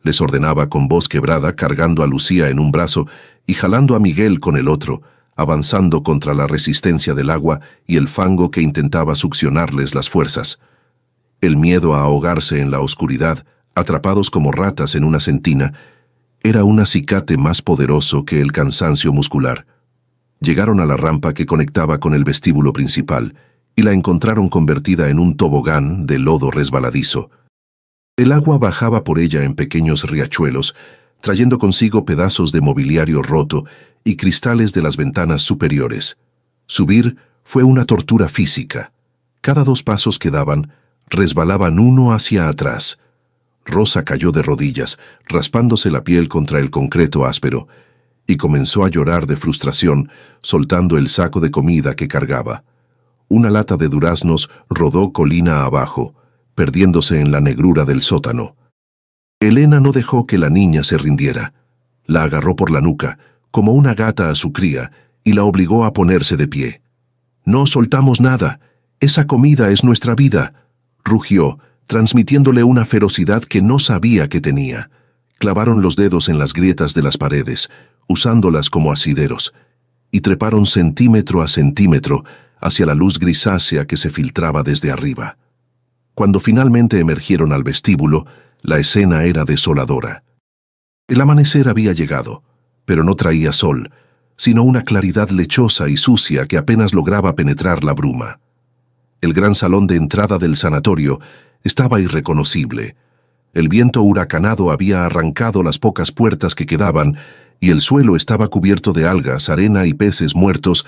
les ordenaba con voz quebrada, cargando a Lucía en un brazo y jalando a Miguel con el otro, avanzando contra la resistencia del agua y el fango que intentaba succionarles las fuerzas. El miedo a ahogarse en la oscuridad, atrapados como ratas en una sentina, era un acicate más poderoso que el cansancio muscular. Llegaron a la rampa que conectaba con el vestíbulo principal y la encontraron convertida en un tobogán de lodo resbaladizo. El agua bajaba por ella en pequeños riachuelos, trayendo consigo pedazos de mobiliario roto y cristales de las ventanas superiores. Subir fue una tortura física. Cada 2 pasos que daban, resbalaban uno hacia atrás. Rosa cayó de rodillas, raspándose la piel contra el concreto áspero, y comenzó a llorar de frustración, soltando el saco de comida que cargaba. Una lata de duraznos rodó colina abajo, perdiéndose en la negrura del sótano. Elena no dejó que la niña se rindiera. La agarró por la nuca, como una gata a su cría, y la obligó a ponerse de pie. «No soltamos nada. Esa comida es nuestra vida», rugió, transmitiéndole una ferocidad que no sabía que tenía. Clavaron los dedos en las grietas de las paredes, usándolas como asideros, y treparon centímetro a centímetro hacia la luz grisácea que se filtraba desde arriba. Cuando finalmente emergieron al vestíbulo, la escena era desoladora. El amanecer había llegado, pero no traía sol, sino una claridad lechosa y sucia que apenas lograba penetrar la bruma. El gran salón de entrada del sanatorio estaba irreconocible. El viento huracanado había arrancado las pocas puertas que quedaban y el suelo estaba cubierto de algas, arena y peces muertos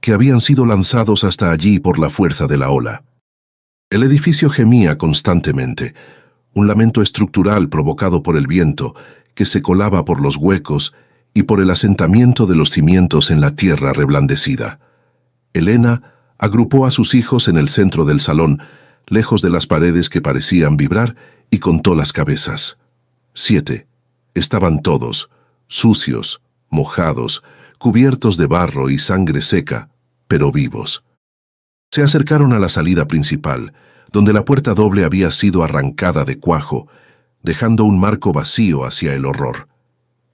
que habían sido lanzados hasta allí por la fuerza de la ola. El edificio gemía constantemente, un lamento estructural provocado por el viento que se colaba por los huecos y por el asentamiento de los cimientos en la tierra reblandecida. Elena agrupó a sus hijos en el centro del salón, lejos de las paredes que parecían vibrar, y contó las cabezas. 7. Estaban todos, sucios, mojados, cubiertos de barro y sangre seca, pero vivos. Se acercaron a la salida principal, donde la puerta doble había sido arrancada de cuajo, dejando un marco vacío hacia el horror.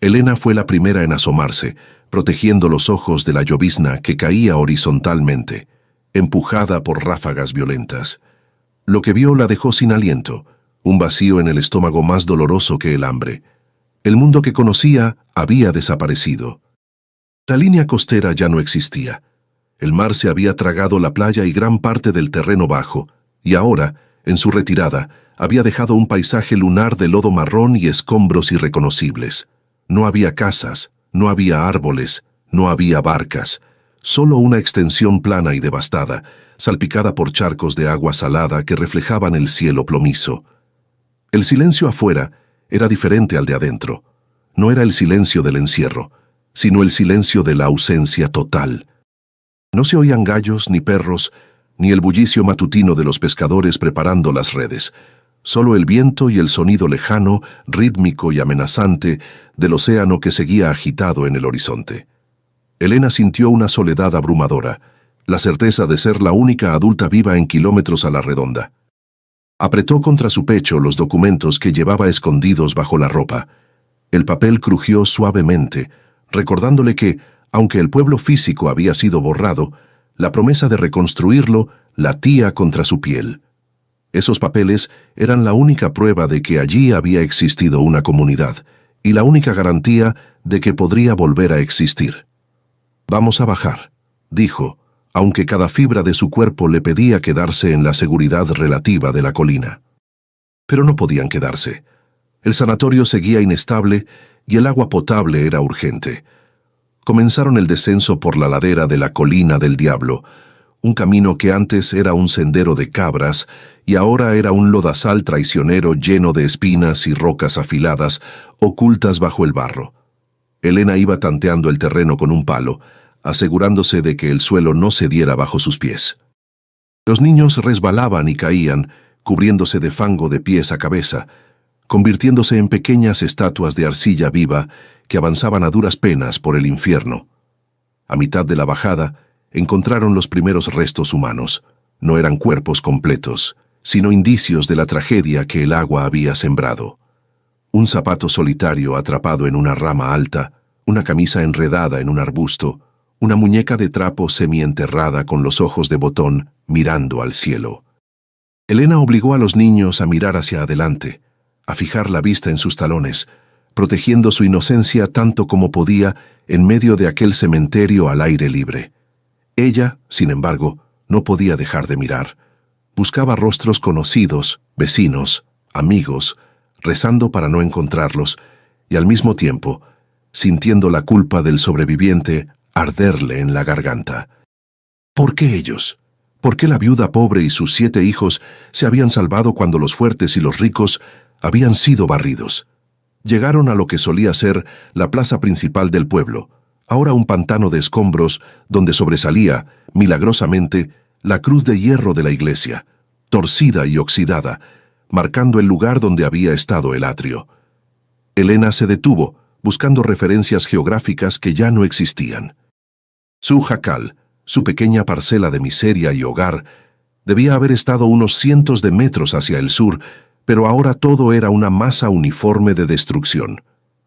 Elena fue la primera en asomarse, protegiendo los ojos de la llovizna que caía horizontalmente, empujada por ráfagas violentas. Lo que vio la dejó sin aliento, un vacío en el estómago más doloroso que el hambre. El mundo que conocía había desaparecido. La línea costera ya no existía. El mar se había tragado la playa y gran parte del terreno bajo, y ahora, en su retirada, había dejado un paisaje lunar de lodo marrón y escombros irreconocibles. No había casas, no había árboles, no había barcas, solo una extensión plana y devastada, salpicada por charcos de agua salada que reflejaban el cielo plomizo. El silencio afuera era diferente al de adentro. No era el silencio del encierro, sino el silencio de la ausencia total. No se oían gallos ni perros, ni el bullicio matutino de los pescadores preparando las redes, solo el viento y el sonido lejano, rítmico y amenazante del océano que seguía agitado en el horizonte. Elena sintió una soledad abrumadora, la certeza de ser la única adulta viva en kilómetros a la redonda. Apretó contra su pecho los documentos que llevaba escondidos bajo la ropa. El papel crujió suavemente, recordándole que, aunque el pueblo físico había sido borrado, la promesa de reconstruirlo latía contra su piel. Esos papeles eran la única prueba de que allí había existido una comunidad, y la única garantía de que podría volver a existir. «Vamos a bajar», dijo, aunque cada fibra de su cuerpo le pedía quedarse en la seguridad relativa de la colina. Pero no podían quedarse. El sanatorio seguía inestable y el agua potable era urgente. Comenzaron el descenso por la ladera de la Colina del Diablo, un camino que antes era un sendero de cabras y ahora era un lodazal traicionero lleno de espinas y rocas afiladas ocultas bajo el barro. Elena iba tanteando el terreno con un palo, asegurándose de que el suelo no cediera bajo sus pies. Los niños resbalaban y caían, cubriéndose de fango de pies a cabeza, convirtiéndose en pequeñas estatuas de arcilla viva que avanzaban a duras penas por el infierno. A mitad de la bajada, encontraron los primeros restos humanos. No eran cuerpos completos, sino indicios de la tragedia que el agua había sembrado. Un zapato solitario atrapado en una rama alta, una camisa enredada en un arbusto, una muñeca de trapo semienterrada con los ojos de botón mirando al cielo. Elena obligó a los niños a mirar hacia adelante, a fijar la vista en sus talones, protegiendo su inocencia tanto como podía en medio de aquel cementerio al aire libre. Ella, sin embargo, no podía dejar de mirar. Buscaba rostros conocidos, vecinos, amigos, rezando para no encontrarlos, y al mismo tiempo, sintiendo la culpa del sobreviviente arderle en la garganta. ¿Por qué ellos? ¿Por qué la viuda pobre y sus 7 hijos se habían salvado cuando los fuertes y los ricos habían sido barridos? Llegaron a lo que solía ser la plaza principal del pueblo, ahora un pantano de escombros donde sobresalía, milagrosamente, la cruz de hierro de la iglesia, torcida y oxidada, marcando el lugar donde había estado el atrio. Elena se detuvo, buscando referencias geográficas que ya no existían. Su jacal, su pequeña parcela de miseria y hogar, debía haber estado unos cientos de metros hacia el sur, pero ahora todo era una masa uniforme de destrucción.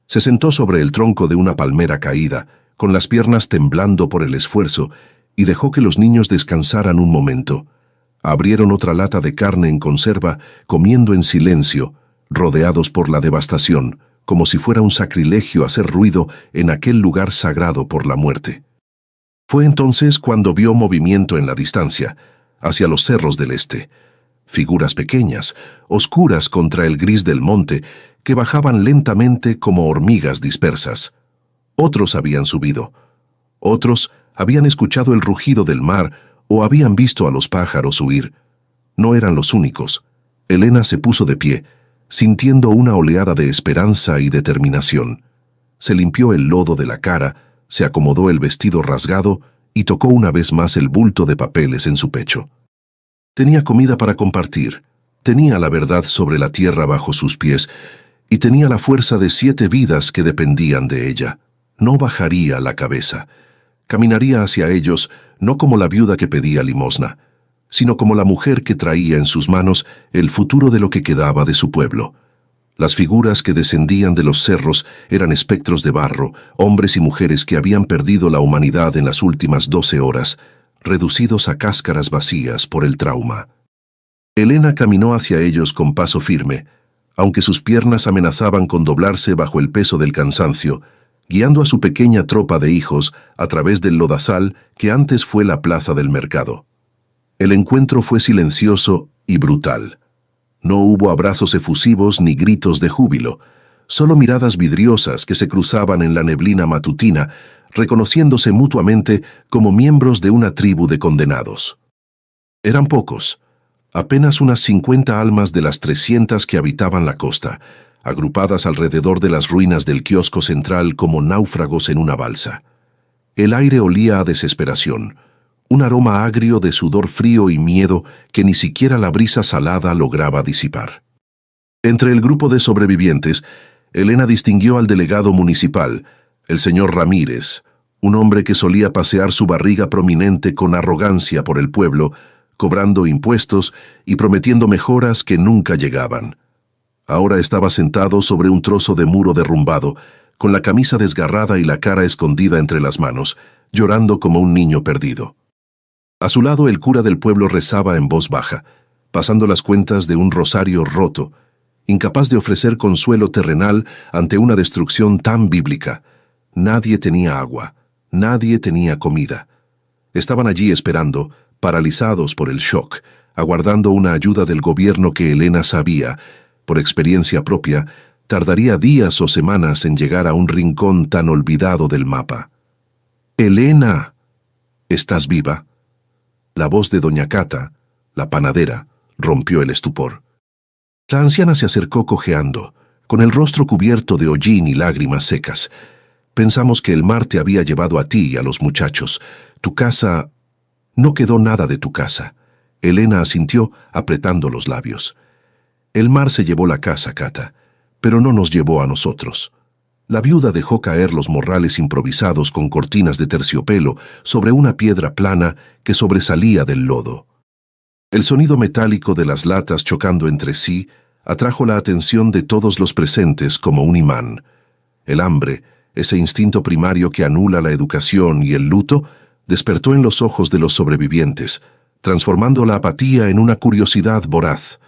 Se sentó sobre el tronco de una palmera caída, con las piernas temblando por el esfuerzo, y dejó que los niños descansaran un momento. Abrieron otra lata de carne en conserva, comiendo en silencio, rodeados por la devastación, como si fuera un sacrilegio hacer ruido en aquel lugar sagrado por la muerte. Fue entonces cuando vio movimiento en la distancia, hacia los cerros del este. Figuras pequeñas, oscuras contra el gris del monte, que bajaban lentamente como hormigas dispersas. Otros habían subido. Otros habían escuchado el rugido del mar o habían visto a los pájaros huir. No eran los únicos. Elena se puso de pie, sintiendo una oleada de esperanza y determinación. Se limpió el lodo de la cara, se acomodó el vestido rasgado y tocó una vez más el bulto de papeles en su pecho. Tenía comida para compartir, tenía la verdad sobre la tierra bajo sus pies y tenía la fuerza de 7 vidas que dependían de ella. No bajaría la cabeza. Caminaría hacia ellos no como la viuda que pedía limosna, sino como la mujer que traía en sus manos el futuro de lo que quedaba de su pueblo. Las figuras que descendían de los cerros eran espectros de barro, hombres y mujeres que habían perdido la humanidad en las últimas 12 horas, reducidos a cáscaras vacías por el trauma. Elena caminó hacia ellos con paso firme, aunque sus piernas amenazaban con doblarse bajo el peso del cansancio, guiando a su pequeña tropa de hijos a través del lodazal que antes fue la plaza del mercado. El encuentro fue silencioso y brutal. No hubo abrazos efusivos ni gritos de júbilo, solo miradas vidriosas que se cruzaban en la neblina matutina, reconociéndose mutuamente como miembros de una tribu de condenados. Eran pocos, apenas unas 50 almas de las 300 que habitaban la costa, agrupadas alrededor de las ruinas del kiosco central como náufragos en una balsa. El aire olía a desesperación, un aroma agrio de sudor frío y miedo que ni siquiera la brisa salada lograba disipar. Entre el grupo de sobrevivientes, Elena distinguió al delegado municipal, el señor Ramírez, un hombre que solía pasear su barriga prominente con arrogancia por el pueblo, cobrando impuestos y prometiendo mejoras que nunca llegaban. Ahora estaba sentado sobre un trozo de muro derrumbado, con la camisa desgarrada y la cara escondida entre las manos, llorando como un niño perdido. A su lado el cura del pueblo rezaba en voz baja, pasando las cuentas de un rosario roto, incapaz de ofrecer consuelo terrenal ante una destrucción tan bíblica. Nadie tenía agua, nadie tenía comida. Estaban allí esperando, paralizados por el shock, aguardando una ayuda del gobierno que Elena sabía, por experiencia propia, tardaría días o semanas en llegar a un rincón tan olvidado del mapa. «Elena, ¿estás viva?» La voz de doña Cata, la panadera, rompió el estupor. La anciana se acercó cojeando, con el rostro cubierto de hollín y lágrimas secas. «Pensamos que el mar te había llevado a ti y a los muchachos. Tu casa...» «No quedó nada de tu casa». Elena asintió, apretando los labios. «El mar se llevó la casa, Cata, pero no nos llevó a nosotros». La viuda dejó caer los morrales improvisados con cortinas de terciopelo sobre una piedra plana que sobresalía del lodo. El sonido metálico de las latas chocando entre sí atrajo la atención de todos los presentes como un imán. El hambre, ese instinto primario que anula la educación y el luto, despertó en los ojos de los sobrevivientes, transformando la apatía en una curiosidad voraz.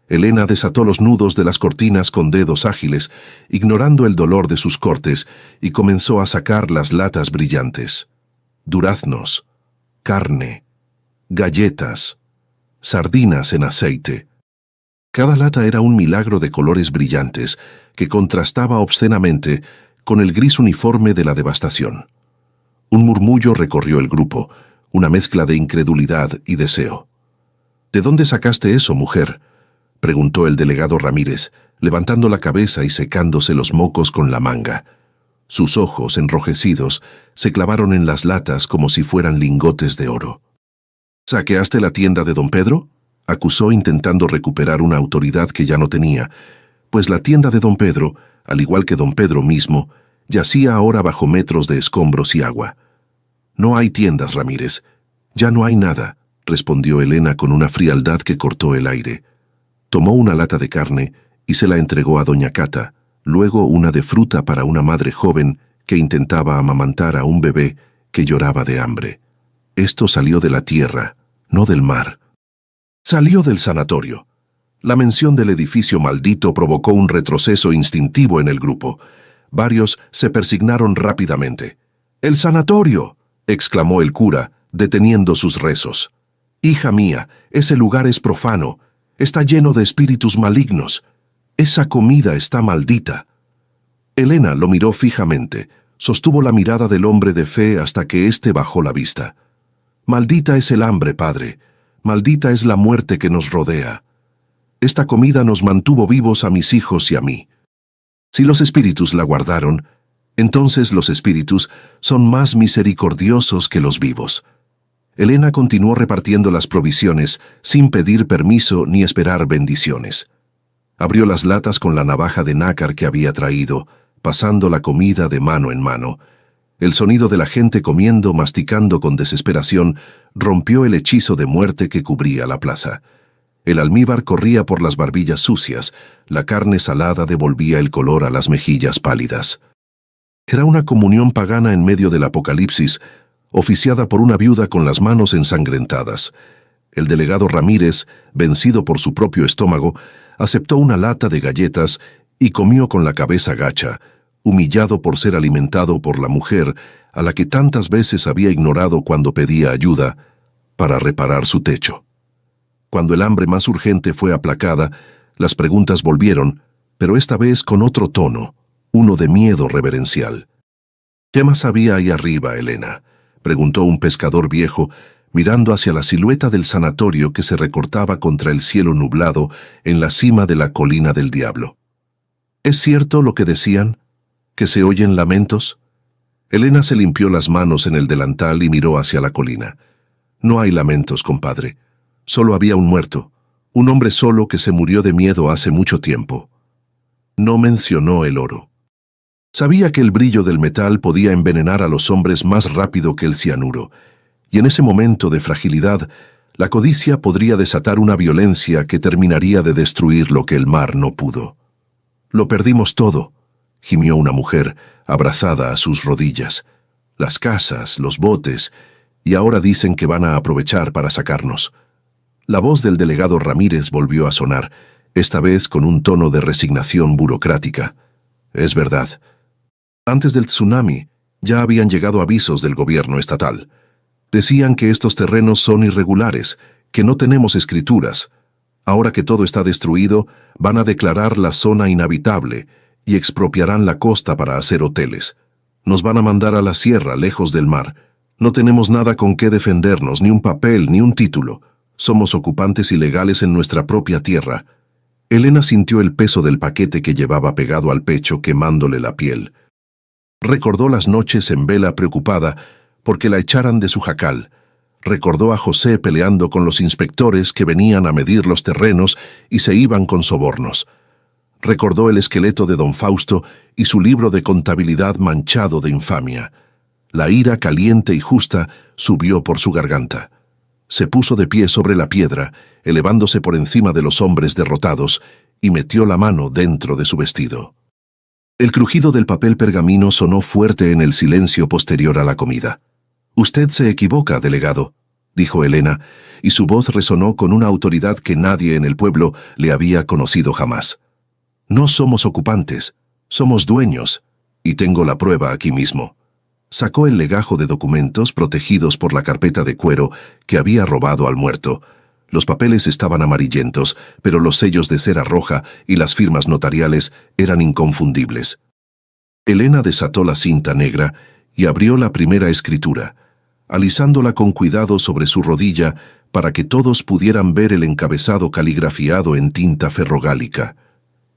Elena desató los nudos de las cortinas con dedos ágiles, ignorando el dolor de sus cortes, y comenzó a sacar las latas brillantes. Duraznos, carne, galletas, sardinas en aceite. Cada lata era un milagro de colores brillantes que contrastaba obscenamente con el gris uniforme de la devastación. Un murmullo recorrió el grupo, una mezcla de incredulidad y deseo. «¿De dónde sacaste eso, mujer?», preguntó el delegado Ramírez, levantando la cabeza y secándose los mocos con la manga. Sus ojos, enrojecidos, se clavaron en las latas como si fueran lingotes de oro. «¿Saqueaste la tienda de don Pedro?», acusó intentando recuperar una autoridad que ya no tenía, pues la tienda de don Pedro, al igual que don Pedro mismo, yacía ahora bajo metros de escombros y agua. No hay tiendas, Ramírez. Ya no hay nada, respondió Elena con una frialdad que cortó el aire. Tomó una lata de carne y se la entregó a doña Cata, luego una de fruta para una madre joven que intentaba amamantar a un bebé que lloraba de hambre. Esto salió de la tierra, no del mar. Salió del sanatorio. La mención del edificio maldito provocó un retroceso instintivo en el grupo. Varios se persignaron rápidamente. «¡El sanatorio!», exclamó el cura, deteniendo sus rezos. «Hija mía, ese lugar es profano. Está lleno de espíritus malignos. Esa comida está maldita». Elena lo miró fijamente, sostuvo la mirada del hombre de fe hasta que éste bajó la vista. «Maldita es el hambre, padre. Maldita es la muerte que nos rodea. Esta comida nos mantuvo vivos a mis hijos y a mí. Si los espíritus la guardaron, entonces los espíritus son más misericordiosos que los vivos». Elena continuó repartiendo las provisiones sin pedir permiso ni esperar bendiciones. Abrió las latas con la navaja de nácar que había traído, pasando la comida de mano en mano. El sonido de la gente comiendo, masticando con desesperación, rompió el hechizo de muerte que cubría la plaza. El almíbar corría por las barbillas sucias, la carne salada devolvía el color a las mejillas pálidas. Era una comunión pagana en medio del apocalipsis, oficiada por una viuda con las manos ensangrentadas. El delegado Ramírez, vencido por su propio estómago, aceptó una lata de galletas y comió con la cabeza gacha, humillado por ser alimentado por la mujer a la que tantas veces había ignorado cuando pedía ayuda para reparar su techo. Cuando el hambre más urgente fue aplacada, las preguntas volvieron, pero esta vez con otro tono, uno de miedo reverencial. «¿Qué más había ahí arriba, Elena?», preguntó un pescador viejo, mirando hacia la silueta del sanatorio que se recortaba contra el cielo nublado en la cima de la colina del diablo. «¿Es cierto lo que decían? ¿Que se oyen lamentos?». Elena se limpió las manos en el delantal y miró hacia la colina. «No hay lamentos, compadre. Solo había un muerto, un hombre solo que se murió de miedo hace mucho tiempo». No mencionó el oro. Sabía que el brillo del metal podía envenenar a los hombres más rápido que el cianuro, y en ese momento de fragilidad, la codicia podría desatar una violencia que terminaría de destruir lo que el mar no pudo. «Lo perdimos todo», gimió una mujer, abrazada a sus rodillas. «Las casas, los botes, y ahora dicen que van a aprovechar para sacarnos». La voz del delegado Ramírez volvió a sonar, esta vez con un tono de resignación burocrática. «Es verdad. Antes del tsunami, ya habían llegado avisos del gobierno estatal. Decían que estos terrenos son irregulares, que no tenemos escrituras. Ahora que todo está destruido, van a declarar la zona inhabitable y expropiarán la costa para hacer hoteles. Nos van a mandar a la sierra, lejos del mar. No tenemos nada con qué defendernos, ni un papel, ni un título. Somos ocupantes ilegales en nuestra propia tierra». Elena sintió el peso del paquete que llevaba pegado al pecho, quemándole la piel. Recordó las noches en vela preocupada porque la echaran de su jacal. Recordó a José peleando con los inspectores que venían a medir los terrenos y se iban con sobornos. Recordó el esqueleto de don Fausto y su libro de contabilidad manchado de infamia. La ira caliente y justa subió por su garganta. Se puso de pie sobre la piedra, elevándose por encima de los hombres derrotados, y metió la mano dentro de su vestido. El crujido del papel pergamino sonó fuerte en el silencio posterior a la comida. «Usted se equivoca, delegado», dijo Elena, y su voz resonó con una autoridad que nadie en el pueblo le había conocido jamás. «No somos ocupantes, somos dueños, y tengo la prueba aquí mismo». Sacó el legajo de documentos protegidos por la carpeta de cuero que había robado al muerto. Los papeles estaban amarillentos, pero los sellos de cera roja y las firmas notariales eran inconfundibles. Elena desató la cinta negra y abrió la primera escritura, alisándola con cuidado sobre su rodilla para que todos pudieran ver el encabezado caligrafiado en tinta ferrogálica.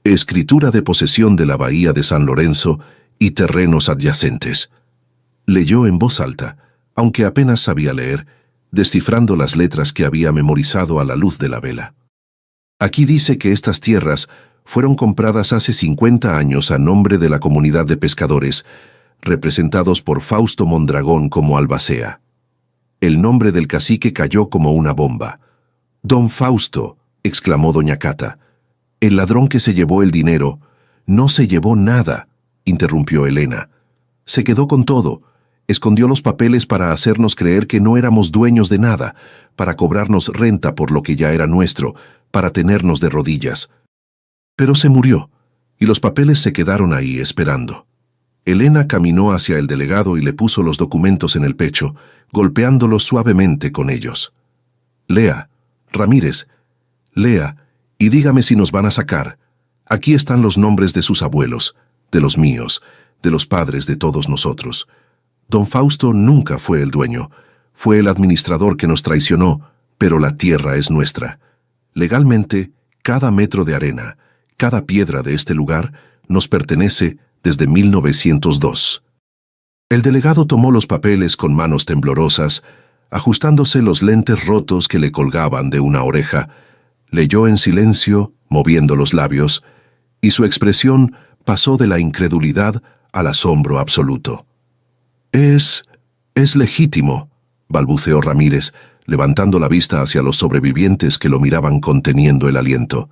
Escritura de posesión de la bahía de San Lorenzo y terrenos adyacentes. Leyó en voz alta, aunque apenas sabía leer, descifrando las letras que había memorizado a la luz de la vela. Aquí dice que estas tierras fueron compradas hace 50 años a nombre de la comunidad de pescadores, representados por Fausto Mondragón como albacea. El nombre del cacique cayó como una bomba. «Don Fausto», exclamó doña Cata. «El ladrón que se llevó el dinero no se llevó nada», interrumpió Elena. «Se quedó con todo. Escondió los papeles para hacernos creer que no éramos dueños de nada, para cobrarnos renta por lo que ya era nuestro, para tenernos de rodillas. Pero se murió, y los papeles se quedaron ahí esperando». Elena caminó hacia el delegado y le puso los documentos en el pecho, golpeándolos suavemente con ellos. «Lea, Ramírez, lea, y dígame si nos van a sacar. Aquí están los nombres de sus abuelos, de los míos, de los padres de todos nosotros. Don Fausto nunca fue el dueño, fue el administrador que nos traicionó, pero la tierra es nuestra. Legalmente, cada metro de arena, cada piedra de este lugar, nos pertenece desde 1902. El delegado tomó los papeles con manos temblorosas, ajustándose los lentes rotos que le colgaban de una oreja, leyó en silencio, moviendo los labios, y su expresión pasó de la incredulidad al asombro absoluto. Es legítimo», balbuceó Ramírez, levantando la vista hacia los sobrevivientes que lo miraban conteniendo el aliento.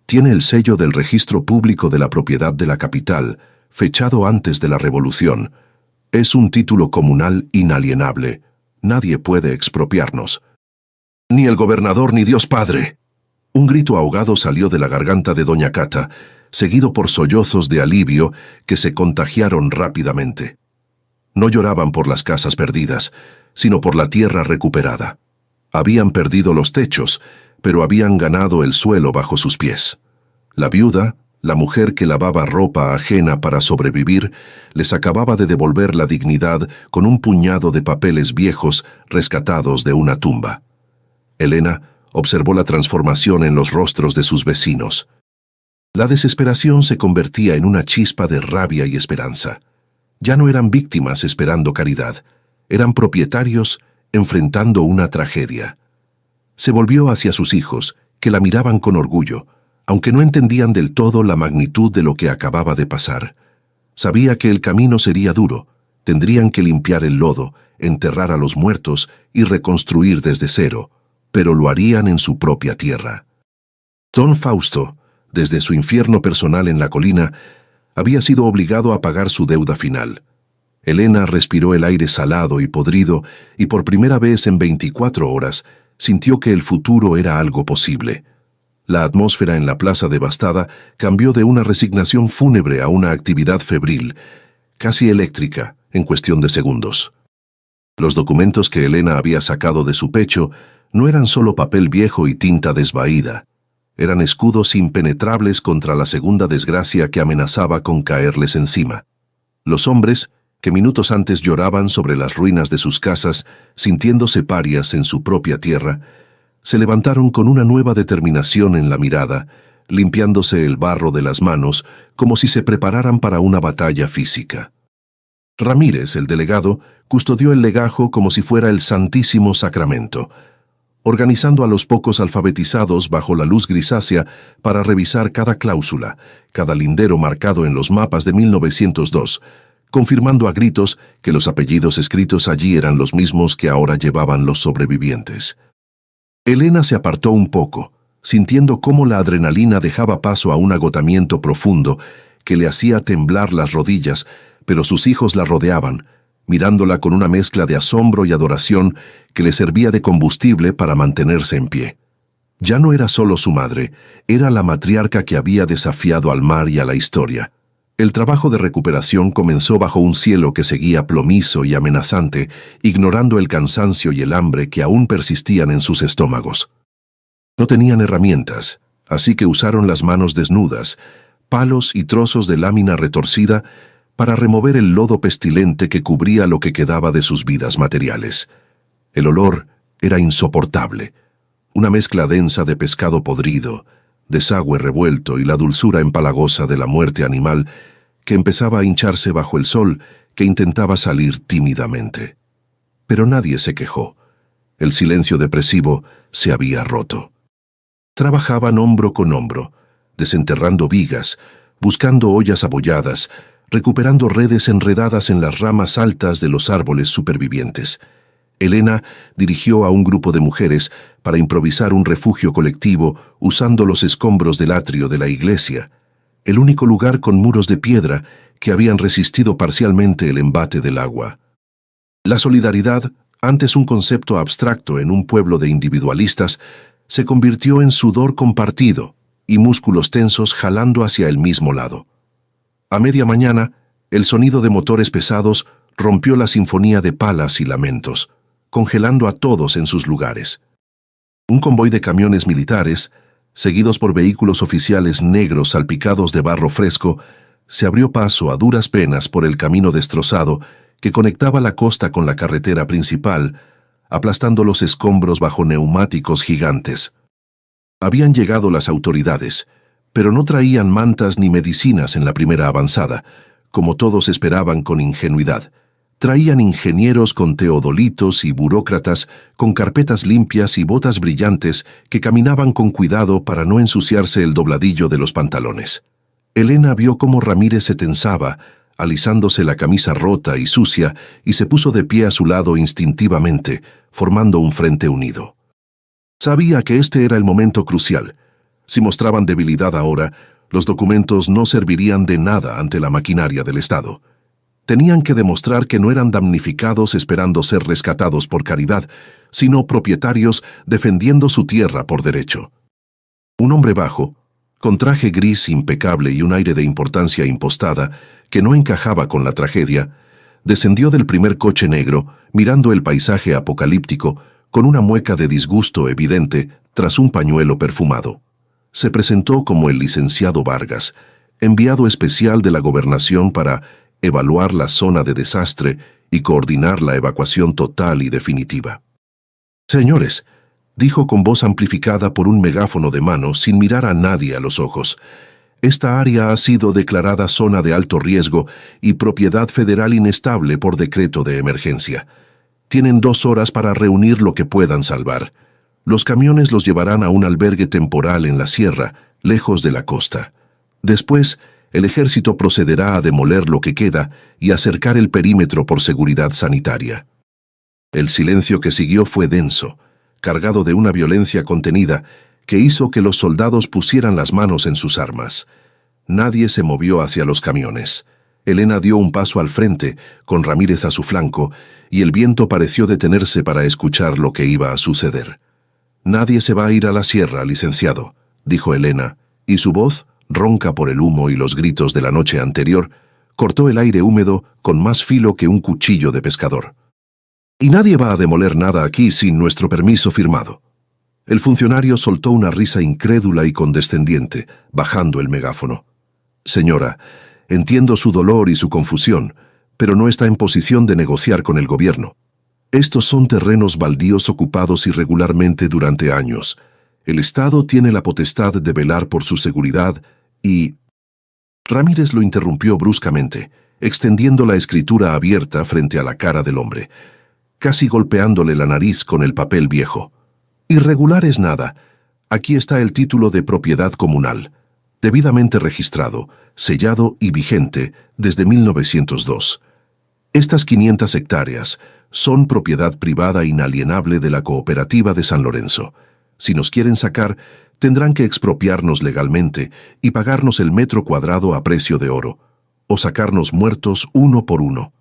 «Tiene el sello del registro público de la propiedad de la capital, fechado antes de la Revolución. Es un título comunal inalienable. Nadie puede expropiarnos. Ni el gobernador ni Dios Padre». Un grito ahogado salió de la garganta de doña Cata, seguido por sollozos de alivio que se contagiaron rápidamente. No lloraban por las casas perdidas, sino por la tierra recuperada. Habían perdido los techos, pero habían ganado el suelo bajo sus pies. La viuda, la mujer que lavaba ropa ajena para sobrevivir, les acababa de devolver la dignidad con un puñado de papeles viejos rescatados de una tumba. Elena observó la transformación en los rostros de sus vecinos. La desesperación se convertía en una chispa de rabia y esperanza. Ya no eran víctimas esperando caridad, eran propietarios enfrentando una tragedia. Se volvió hacia sus hijos, que la miraban con orgullo, aunque no entendían del todo la magnitud de lo que acababa de pasar. Sabía que el camino sería duro, tendrían que limpiar el lodo, enterrar a los muertos y reconstruir desde cero, pero lo harían en su propia tierra. Don Fausto, desde su infierno personal en la colina, había sido obligado a pagar su deuda final. Elena respiró el aire salado y podrido y por primera vez en 24 horas sintió que el futuro era algo posible. La atmósfera en la plaza devastada cambió de una resignación fúnebre a una actividad febril, casi eléctrica, en cuestión de segundos. Los documentos que Elena había sacado de su pecho no eran solo papel viejo y tinta desvaída. Eran escudos impenetrables contra la segunda desgracia que amenazaba con caerles encima. Los hombres, que minutos antes lloraban sobre las ruinas de sus casas, sintiéndose parias en su propia tierra, se levantaron con una nueva determinación en la mirada, limpiándose el barro de las manos como si se prepararan para una batalla física. Ramírez, el delegado, custodió el legajo como si fuera el Santísimo Sacramento, organizando a los pocos alfabetizados bajo la luz grisácea para revisar cada cláusula, cada lindero marcado en los mapas de 1902, confirmando a gritos que los apellidos escritos allí eran los mismos que ahora llevaban los sobrevivientes. Elena se apartó un poco, sintiendo cómo la adrenalina dejaba paso a un agotamiento profundo que le hacía temblar las rodillas, pero sus hijos la rodeaban, mirándola con una mezcla de asombro y adoración que le servía de combustible para mantenerse en pie. Ya no era solo su madre, era la matriarca que había desafiado al mar y a la historia. El trabajo de recuperación comenzó bajo un cielo que seguía plomizo y amenazante, ignorando el cansancio y el hambre que aún persistían en sus estómagos. No tenían herramientas, así que usaron las manos desnudas, palos y trozos de lámina retorcida para remover el lodo pestilente que cubría lo que quedaba de sus vidas materiales. El olor era insoportable, una mezcla densa de pescado podrido, desagüe revuelto y la dulzura empalagosa de la muerte animal que empezaba a hincharse bajo el sol que intentaba salir tímidamente. Pero nadie se quejó. El silencio depresivo se había roto. Trabajaban hombro con hombro, desenterrando vigas, buscando ollas abolladas, recuperando redes enredadas en las ramas altas de los árboles supervivientes. Elena dirigió a un grupo de mujeres para improvisar un refugio colectivo usando los escombros del atrio de la iglesia, el único lugar con muros de piedra que habían resistido parcialmente el embate del agua. La solidaridad, antes un concepto abstracto en un pueblo de individualistas, se convirtió en sudor compartido y músculos tensos jalando hacia el mismo lado. A media mañana, el sonido de motores pesados rompió la sinfonía de palas y lamentos, congelando a todos en sus lugares. Un convoy de camiones militares, seguidos por vehículos oficiales negros salpicados de barro fresco, se abrió paso a duras penas por el camino destrozado que conectaba la costa con la carretera principal, aplastando los escombros bajo neumáticos gigantes. Habían llegado las autoridades, pero no traían mantas ni medicinas en la primera avanzada, como todos esperaban con ingenuidad. Traían ingenieros con teodolitos y burócratas con carpetas limpias y botas brillantes que caminaban con cuidado para no ensuciarse el dobladillo de los pantalones. Elena vio cómo Ramírez se tensaba, alisándose la camisa rota y sucia, y se puso de pie a su lado instintivamente, formando un frente unido. Sabía que este era el momento crucial. Si mostraban debilidad ahora, los documentos no servirían de nada ante la maquinaria del Estado. Tenían que demostrar que no eran damnificados esperando ser rescatados por caridad, sino propietarios defendiendo su tierra por derecho. Un hombre bajo, con traje gris impecable y un aire de importancia impostada que no encajaba con la tragedia, descendió del primer coche negro, mirando el paisaje apocalíptico, con una mueca de disgusto evidente tras un pañuelo perfumado. Se presentó como el licenciado Vargas, enviado especial de la gobernación para evaluar la zona de desastre y coordinar la evacuación total y definitiva. «Señores», dijo con voz amplificada por un megáfono de mano sin mirar a nadie a los ojos, «esta área ha sido declarada zona de alto riesgo y propiedad federal inestable por decreto de emergencia. Tienen 2 horas para reunir lo que puedan salvar. Los camiones los llevarán a un albergue temporal en la sierra, lejos de la costa. Después, el ejército procederá a demoler lo que queda y a cercar el perímetro por seguridad sanitaria». El silencio que siguió fue denso, cargado de una violencia contenida que hizo que los soldados pusieran las manos en sus armas. Nadie se movió hacia los camiones. Elena dio un paso al frente, con Ramírez a su flanco, y el viento pareció detenerse para escuchar lo que iba a suceder. «Nadie se va a ir a la sierra, licenciado», dijo Elena, y su voz, ronca por el humo y los gritos de la noche anterior, cortó el aire húmedo con más filo que un cuchillo de pescador. «Y nadie va a demoler nada aquí sin nuestro permiso firmado». El funcionario soltó una risa incrédula y condescendiente, bajando el megáfono. «Señora, entiendo su dolor y su confusión, pero no está en posición de negociar con el gobierno. Estos son terrenos baldíos ocupados irregularmente durante años. El Estado tiene la potestad de velar por su seguridad y...» Ramírez lo interrumpió bruscamente, extendiendo la escritura abierta frente a la cara del hombre, casi golpeándole la nariz con el papel viejo. «Irregular es nada. Aquí está el título de propiedad comunal, debidamente registrado, sellado y vigente desde 1902. Estas 500 hectáreas son propiedad privada inalienable de la Cooperativa de San Lorenzo. Si nos quieren sacar, tendrán que expropiarnos legalmente y pagarnos el metro cuadrado a precio de oro, o sacarnos muertos uno por uno.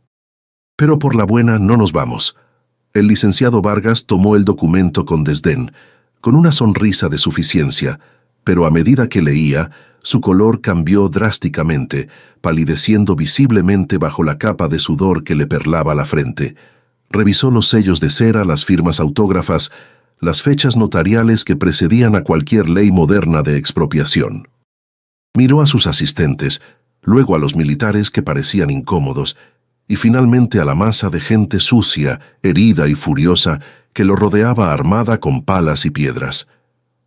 Pero por la buena no nos vamos». El licenciado Vargas tomó el documento con desdén, con una sonrisa de suficiencia, pero a medida que leía, su color cambió drásticamente, palideciendo visiblemente bajo la capa de sudor que le perlaba la frente. Revisó los sellos de cera, las firmas autógrafas, las fechas notariales que precedían a cualquier ley moderna de expropiación. Miró a sus asistentes, luego a los militares que parecían incómodos, y finalmente a la masa de gente sucia, herida y furiosa que lo rodeaba armada con palas y piedras.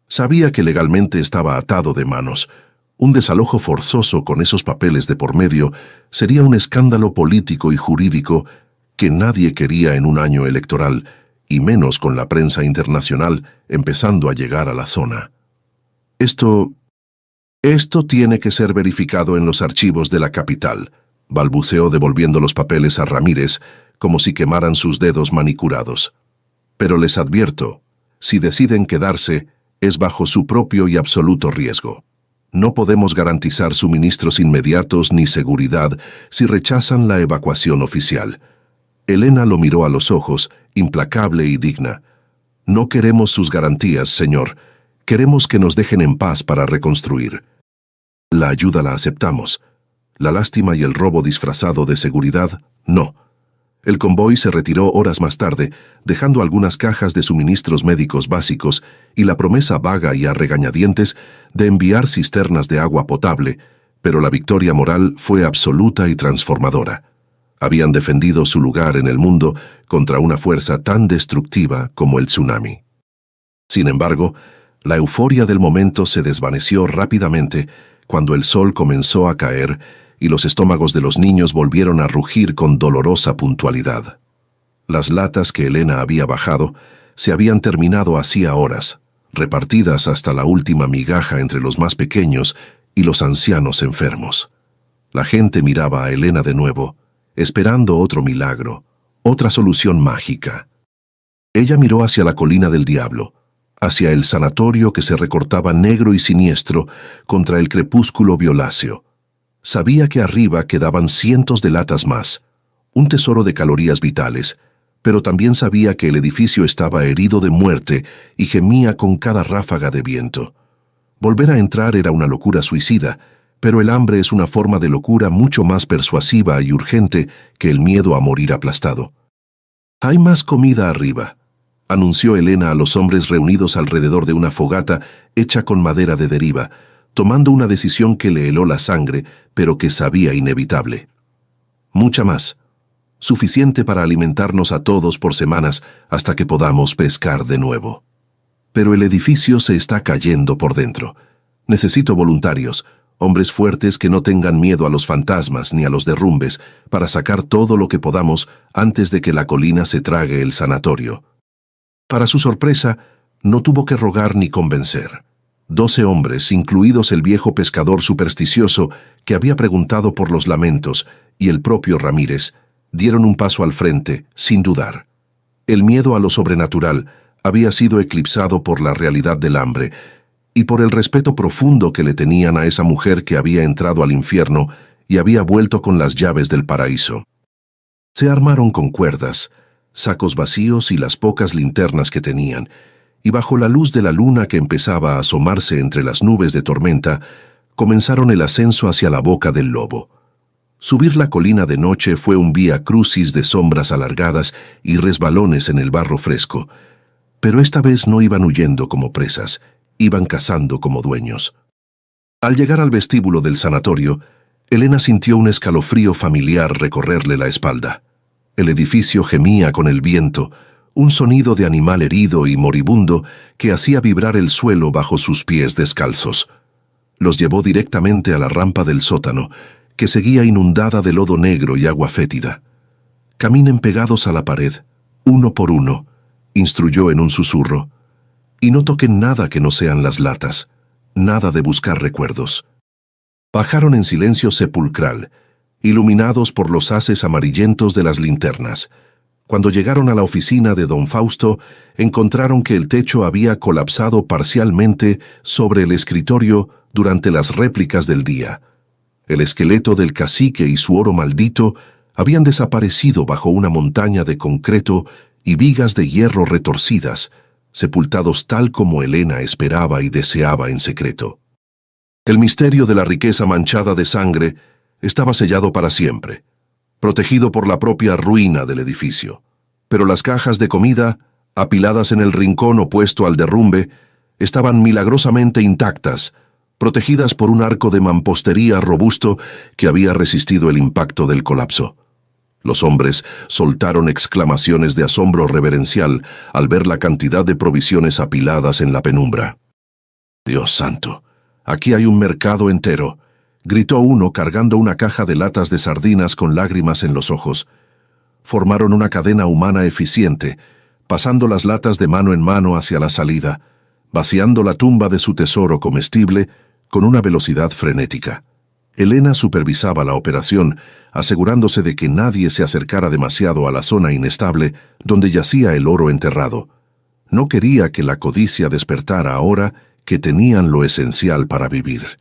Sabía que legalmente estaba atado de manos. Un desalojo forzoso con esos papeles de por medio sería un escándalo político y jurídico que nadie quería en un año electoral, y menos con la prensa internacional empezando a llegar a la zona. Esto tiene que ser verificado en los archivos de la capital», balbuceó devolviendo los papeles a Ramírez como si quemaran sus dedos manicurados. Pero les advierto, si deciden quedarse, es bajo su propio y absoluto riesgo. No podemos garantizar suministros inmediatos ni seguridad si rechazan la evacuación oficial. Elena lo miró a los ojos, implacable y digna. No queremos sus garantías, señor. Queremos que nos dejen en paz para reconstruir. La ayuda la aceptamos. La lástima y el robo disfrazado de seguridad, no. El convoy se retiró horas más tarde, dejando algunas cajas de suministros médicos básicos y la promesa vaga y a regañadientes de enviar cisternas de agua potable, pero la victoria moral fue absoluta y transformadora. Habían defendido su lugar en el mundo contra una fuerza tan destructiva como el tsunami. Sin embargo, la euforia del momento se desvaneció rápidamente cuando el sol comenzó a caer y los estómagos de los niños volvieron a rugir con dolorosa puntualidad. Las latas que Elena había bajado se habían terminado hacía horas, repartidas hasta la última migaja entre los más pequeños y los ancianos enfermos. La gente miraba a Elena de nuevo, esperando otro milagro, otra solución mágica. Ella miró hacia la colina del diablo, hacia el sanatorio que se recortaba negro y siniestro contra el crepúsculo violáceo. Sabía que arriba quedaban cientos de latas más, un tesoro de calorías vitales, pero también sabía que el edificio estaba herido de muerte y gemía con cada ráfaga de viento. Volver a entrar era una locura suicida, pero el hambre es una forma de locura mucho más persuasiva y urgente que el miedo a morir aplastado. «Hay más comida arriba», anunció Elena a los hombres reunidos alrededor de una fogata hecha con madera de deriva, tomando una decisión que le heló la sangre, pero que sabía inevitable. «Mucha más. Suficiente para alimentarnos a todos por semanas hasta que podamos pescar de nuevo. Pero el edificio se está cayendo por dentro. Necesito voluntarios, hombres fuertes que no tengan miedo a los fantasmas ni a los derrumbes, para sacar todo lo que podamos antes de que la colina se trague el sanatorio». Para su sorpresa, no tuvo que rogar ni convencer. 12 hombres, incluidos el viejo pescador supersticioso que había preguntado por los lamentos, y el propio Ramírez, dieron un paso al frente, sin dudar. El miedo a lo sobrenatural había sido eclipsado por la realidad del hambre y por el respeto profundo que le tenían a esa mujer que había entrado al infierno y había vuelto con las llaves del paraíso. Se armaron con cuerdas, sacos vacíos y las pocas linternas que tenían, y bajo la luz de la luna que empezaba a asomarse entre las nubes de tormenta, comenzaron el ascenso hacia la boca del lobo. Subir la colina de noche fue un vía crucis de sombras alargadas y resbalones en el barro fresco, pero esta vez no iban huyendo como presas, iban cazando como dueños. Al llegar al vestíbulo del sanatorio, Elena sintió un escalofrío familiar recorrerle la espalda. El edificio gemía con el viento, un sonido de animal herido y moribundo que hacía vibrar el suelo bajo sus pies descalzos. Los llevó directamente a la rampa del sótano, que seguía inundada de lodo negro y agua fétida. «Caminen pegados a la pared, uno por uno», instruyó en un susurro, «y no toquen nada que no sean las latas, nada de buscar recuerdos». Bajaron en silencio sepulcral, iluminados por los haces amarillentos de las linternas. Cuando llegaron a la oficina de don Fausto, encontraron que el techo había colapsado parcialmente sobre el escritorio durante las réplicas del día. El esqueleto del cacique y su oro maldito habían desaparecido bajo una montaña de concreto y vigas de hierro retorcidas, sepultados tal como Elena esperaba y deseaba en secreto. El misterio de la riqueza manchada de sangre estaba sellado para siempre, protegido por la propia ruina del edificio. Pero las cajas de comida, apiladas en el rincón opuesto al derrumbe, estaban milagrosamente intactas, protegidas por un arco de mampostería robusto que había resistido el impacto del colapso. Los hombres soltaron exclamaciones de asombro reverencial al ver la cantidad de provisiones apiladas en la penumbra. «Dios santo, aquí hay un mercado entero», gritó uno cargando una caja de latas de sardinas con lágrimas en los ojos. Formaron una cadena humana eficiente, pasando las latas de mano en mano hacia la salida, vaciando la tumba de su tesoro comestible con una velocidad frenética. Elena supervisaba la operación, asegurándose de que nadie se acercara demasiado a la zona inestable donde yacía el oro enterrado. No quería que la codicia despertara ahora que tenían lo esencial para vivir.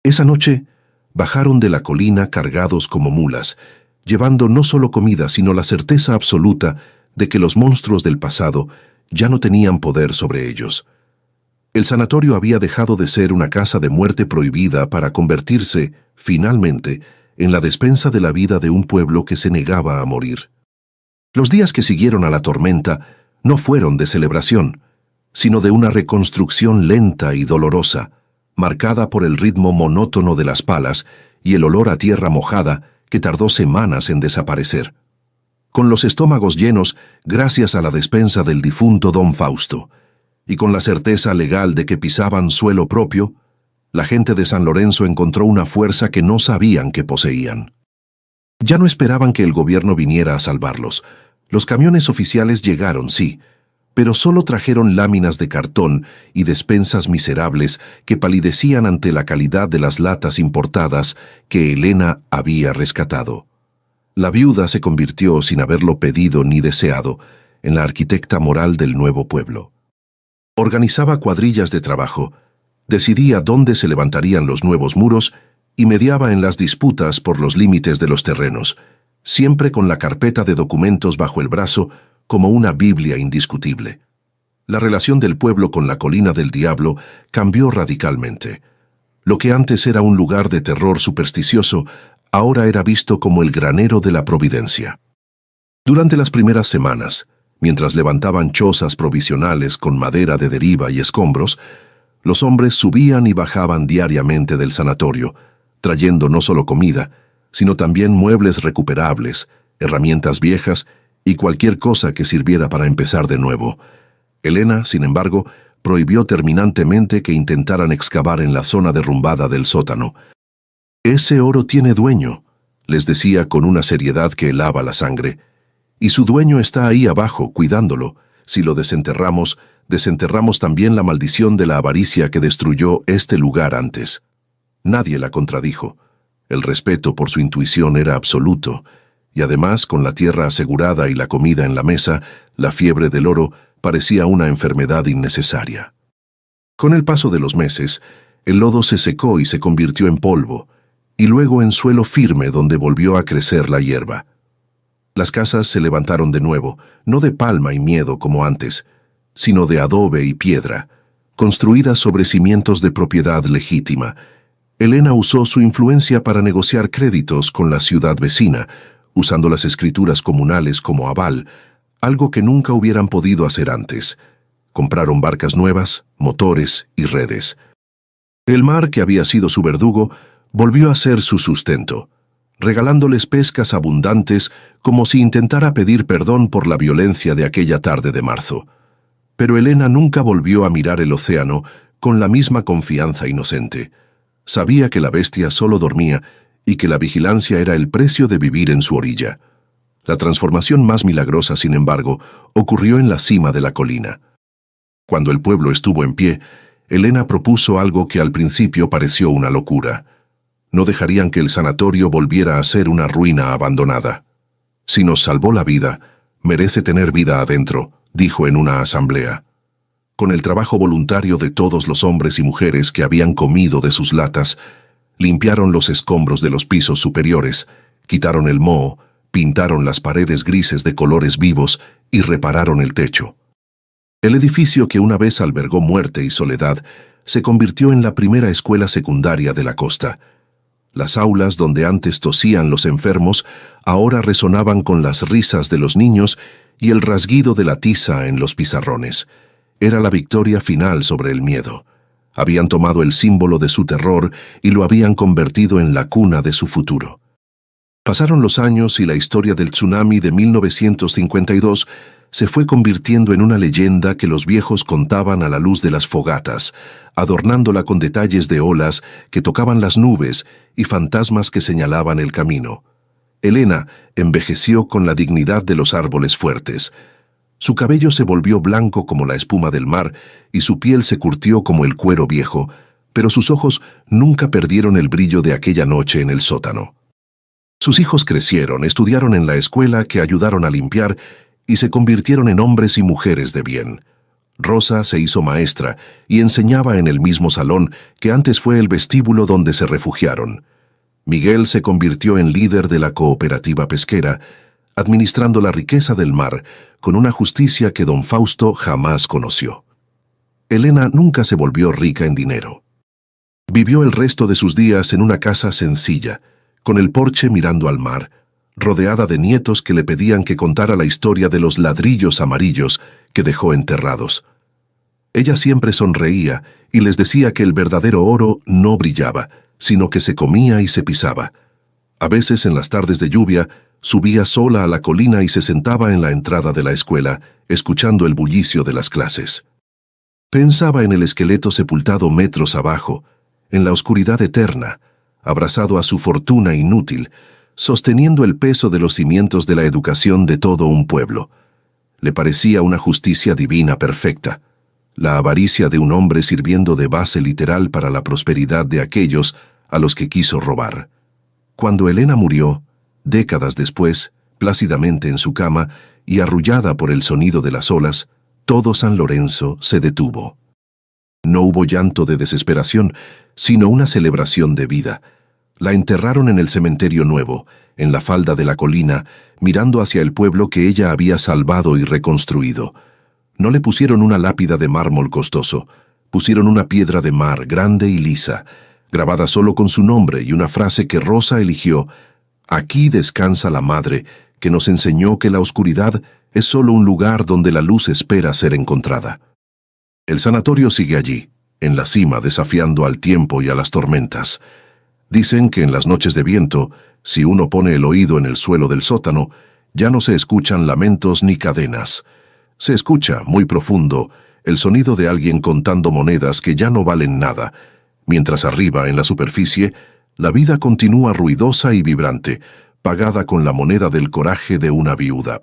Esa noche, bajaron de la colina cargados como mulas, llevando no solo comida sino la certeza absoluta de que los monstruos del pasado ya no tenían poder sobre ellos. El sanatorio había dejado de ser una casa de muerte prohibida para convertirse, finalmente, en la despensa de la vida de un pueblo que se negaba a morir. Los días que siguieron a la tormenta no fueron de celebración, sino de una reconstrucción lenta y dolorosa, marcada por el ritmo monótono de las palas y el olor a tierra mojada que tardó semanas en desaparecer. Con los estómagos llenos gracias a la despensa del difunto don Fausto, y con la certeza legal de que pisaban suelo propio, la gente de San Lorenzo encontró una fuerza que no sabían que poseían. Ya no esperaban que el gobierno viniera a salvarlos. Los camiones oficiales llegaron, sí, pero solo trajeron láminas de cartón y despensas miserables que palidecían ante la calidad de las latas importadas que Elena había rescatado. La viuda se convirtió, sin haberlo pedido ni deseado, en la arquitecta moral del nuevo pueblo. Organizaba cuadrillas de trabajo, decidía dónde se levantarían los nuevos muros y mediaba en las disputas por los límites de los terrenos, siempre con la carpeta de documentos bajo el brazo como una Biblia indiscutible. La relación del pueblo con la Colina del Diablo cambió radicalmente. Lo que antes era un lugar de terror supersticioso, ahora era visto como el granero de la providencia. Durante las primeras semanas, mientras levantaban chozas provisionales con madera de deriva y escombros, los hombres subían y bajaban diariamente del sanatorio, trayendo no solo comida, sino también muebles recuperables, herramientas viejas y cualquier cosa que sirviera para empezar de nuevo. Elena, sin embargo, prohibió terminantemente que intentaran excavar en la zona derrumbada del sótano. «Ese oro tiene dueño», les decía con una seriedad que helaba la sangre, «y su dueño está ahí abajo, cuidándolo. Si lo desenterramos, desenterramos también la maldición de la avaricia que destruyó este lugar antes». Nadie la contradijo. El respeto por su intuición era absoluto, y además, con la tierra asegurada y la comida en la mesa, la fiebre del oro parecía una enfermedad innecesaria. Con el paso de los meses, el lodo se secó y se convirtió en polvo, y luego en suelo firme donde volvió a crecer la hierba. Las casas se levantaron de nuevo, no de palma y miedo como antes, sino de adobe y piedra, construidas sobre cimientos de propiedad legítima. Elena usó su influencia para negociar créditos con la ciudad vecina, usando las escrituras comunales como aval, algo que nunca hubieran podido hacer antes. Compraron barcas nuevas, motores y redes. El mar, que había sido su verdugo, volvió a ser su sustento, regalándoles pescas abundantes como si intentara pedir perdón por la violencia de aquella tarde de marzo. Pero Elena nunca volvió a mirar el océano con la misma confianza inocente. Sabía que la bestia solo dormía y que la vigilancia era el precio de vivir en su orilla. La transformación más milagrosa, sin embargo, ocurrió en la cima de la colina. Cuando el pueblo estuvo en pie, Elena propuso algo que al principio pareció una locura. No dejarían que el sanatorio volviera a ser una ruina abandonada. «Si nos salvó la vida, merece tener vida adentro», dijo en una asamblea. Con el trabajo voluntario de todos los hombres y mujeres que habían comido de sus latas, limpiaron los escombros de los pisos superiores, quitaron el moho, pintaron las paredes grises de colores vivos y repararon el techo. El edificio que una vez albergó muerte y soledad se convirtió en la primera escuela secundaria de la costa. Las aulas donde antes tosían los enfermos ahora resonaban con las risas de los niños y el rasguido de la tiza en los pizarrones. Era la victoria final sobre el miedo. Habían tomado el símbolo de su terror y lo habían convertido en la cuna de su futuro. Pasaron los años y la historia del tsunami de 1952 se fue convirtiendo en una leyenda que los viejos contaban a la luz de las fogatas, adornándola con detalles de olas que tocaban las nubes y fantasmas que señalaban el camino. Elena envejeció con la dignidad de los árboles fuertes. Su cabello se volvió blanco como la espuma del mar y su piel se curtió como el cuero viejo, pero sus ojos nunca perdieron el brillo de aquella noche en el sótano. Sus hijos crecieron, estudiaron en la escuela que ayudaron a limpiar y se convirtieron en hombres y mujeres de bien. Rosa se hizo maestra y enseñaba en el mismo salón que antes fue el vestíbulo donde se refugiaron. Miguel se convirtió en líder de la cooperativa pesquera, administrando la riqueza del mar con una justicia que don Fausto jamás conoció. Elena nunca se volvió rica en dinero. Vivió el resto de sus días en una casa sencilla, con el porche mirando al mar, rodeada de nietos que le pedían que contara la historia de los ladrillos amarillos que dejó enterrados. Ella siempre sonreía y les decía que el verdadero oro no brillaba, sino que se comía y se pisaba. A veces, en las tardes de lluvia, subía sola a la colina y se sentaba en la entrada de la escuela, escuchando el bullicio de las clases. Pensaba en el esqueleto sepultado metros abajo, en la oscuridad eterna, abrazado a su fortuna inútil, sosteniendo el peso de los cimientos de la educación de todo un pueblo. Le parecía una justicia divina perfecta, la avaricia de un hombre sirviendo de base literal para la prosperidad de aquellos a los que quiso robar. Cuando Elena murió, décadas después, plácidamente en su cama y arrullada por el sonido de las olas, todo San Lorenzo se detuvo. No hubo llanto de desesperación, sino una celebración de vida. La enterraron en el cementerio nuevo, en la falda de la colina, mirando hacia el pueblo que ella había salvado y reconstruido. No le pusieron una lápida de mármol costoso, pusieron una piedra de mar grande y lisa, grabada solo con su nombre y una frase que Rosa eligió: «Aquí descansa la madre, que nos enseñó que la oscuridad es solo un lugar donde la luz espera ser encontrada». El sanatorio sigue allí, en la cima, desafiando al tiempo y a las tormentas. Dicen que en las noches de viento, si uno pone el oído en el suelo del sótano, ya no se escuchan lamentos ni cadenas. Se escucha, muy profundo, el sonido de alguien contando monedas que ya no valen nada, mientras arriba, en la superficie, la vida continúa ruidosa y vibrante, pagada con la moneda del coraje de una viuda.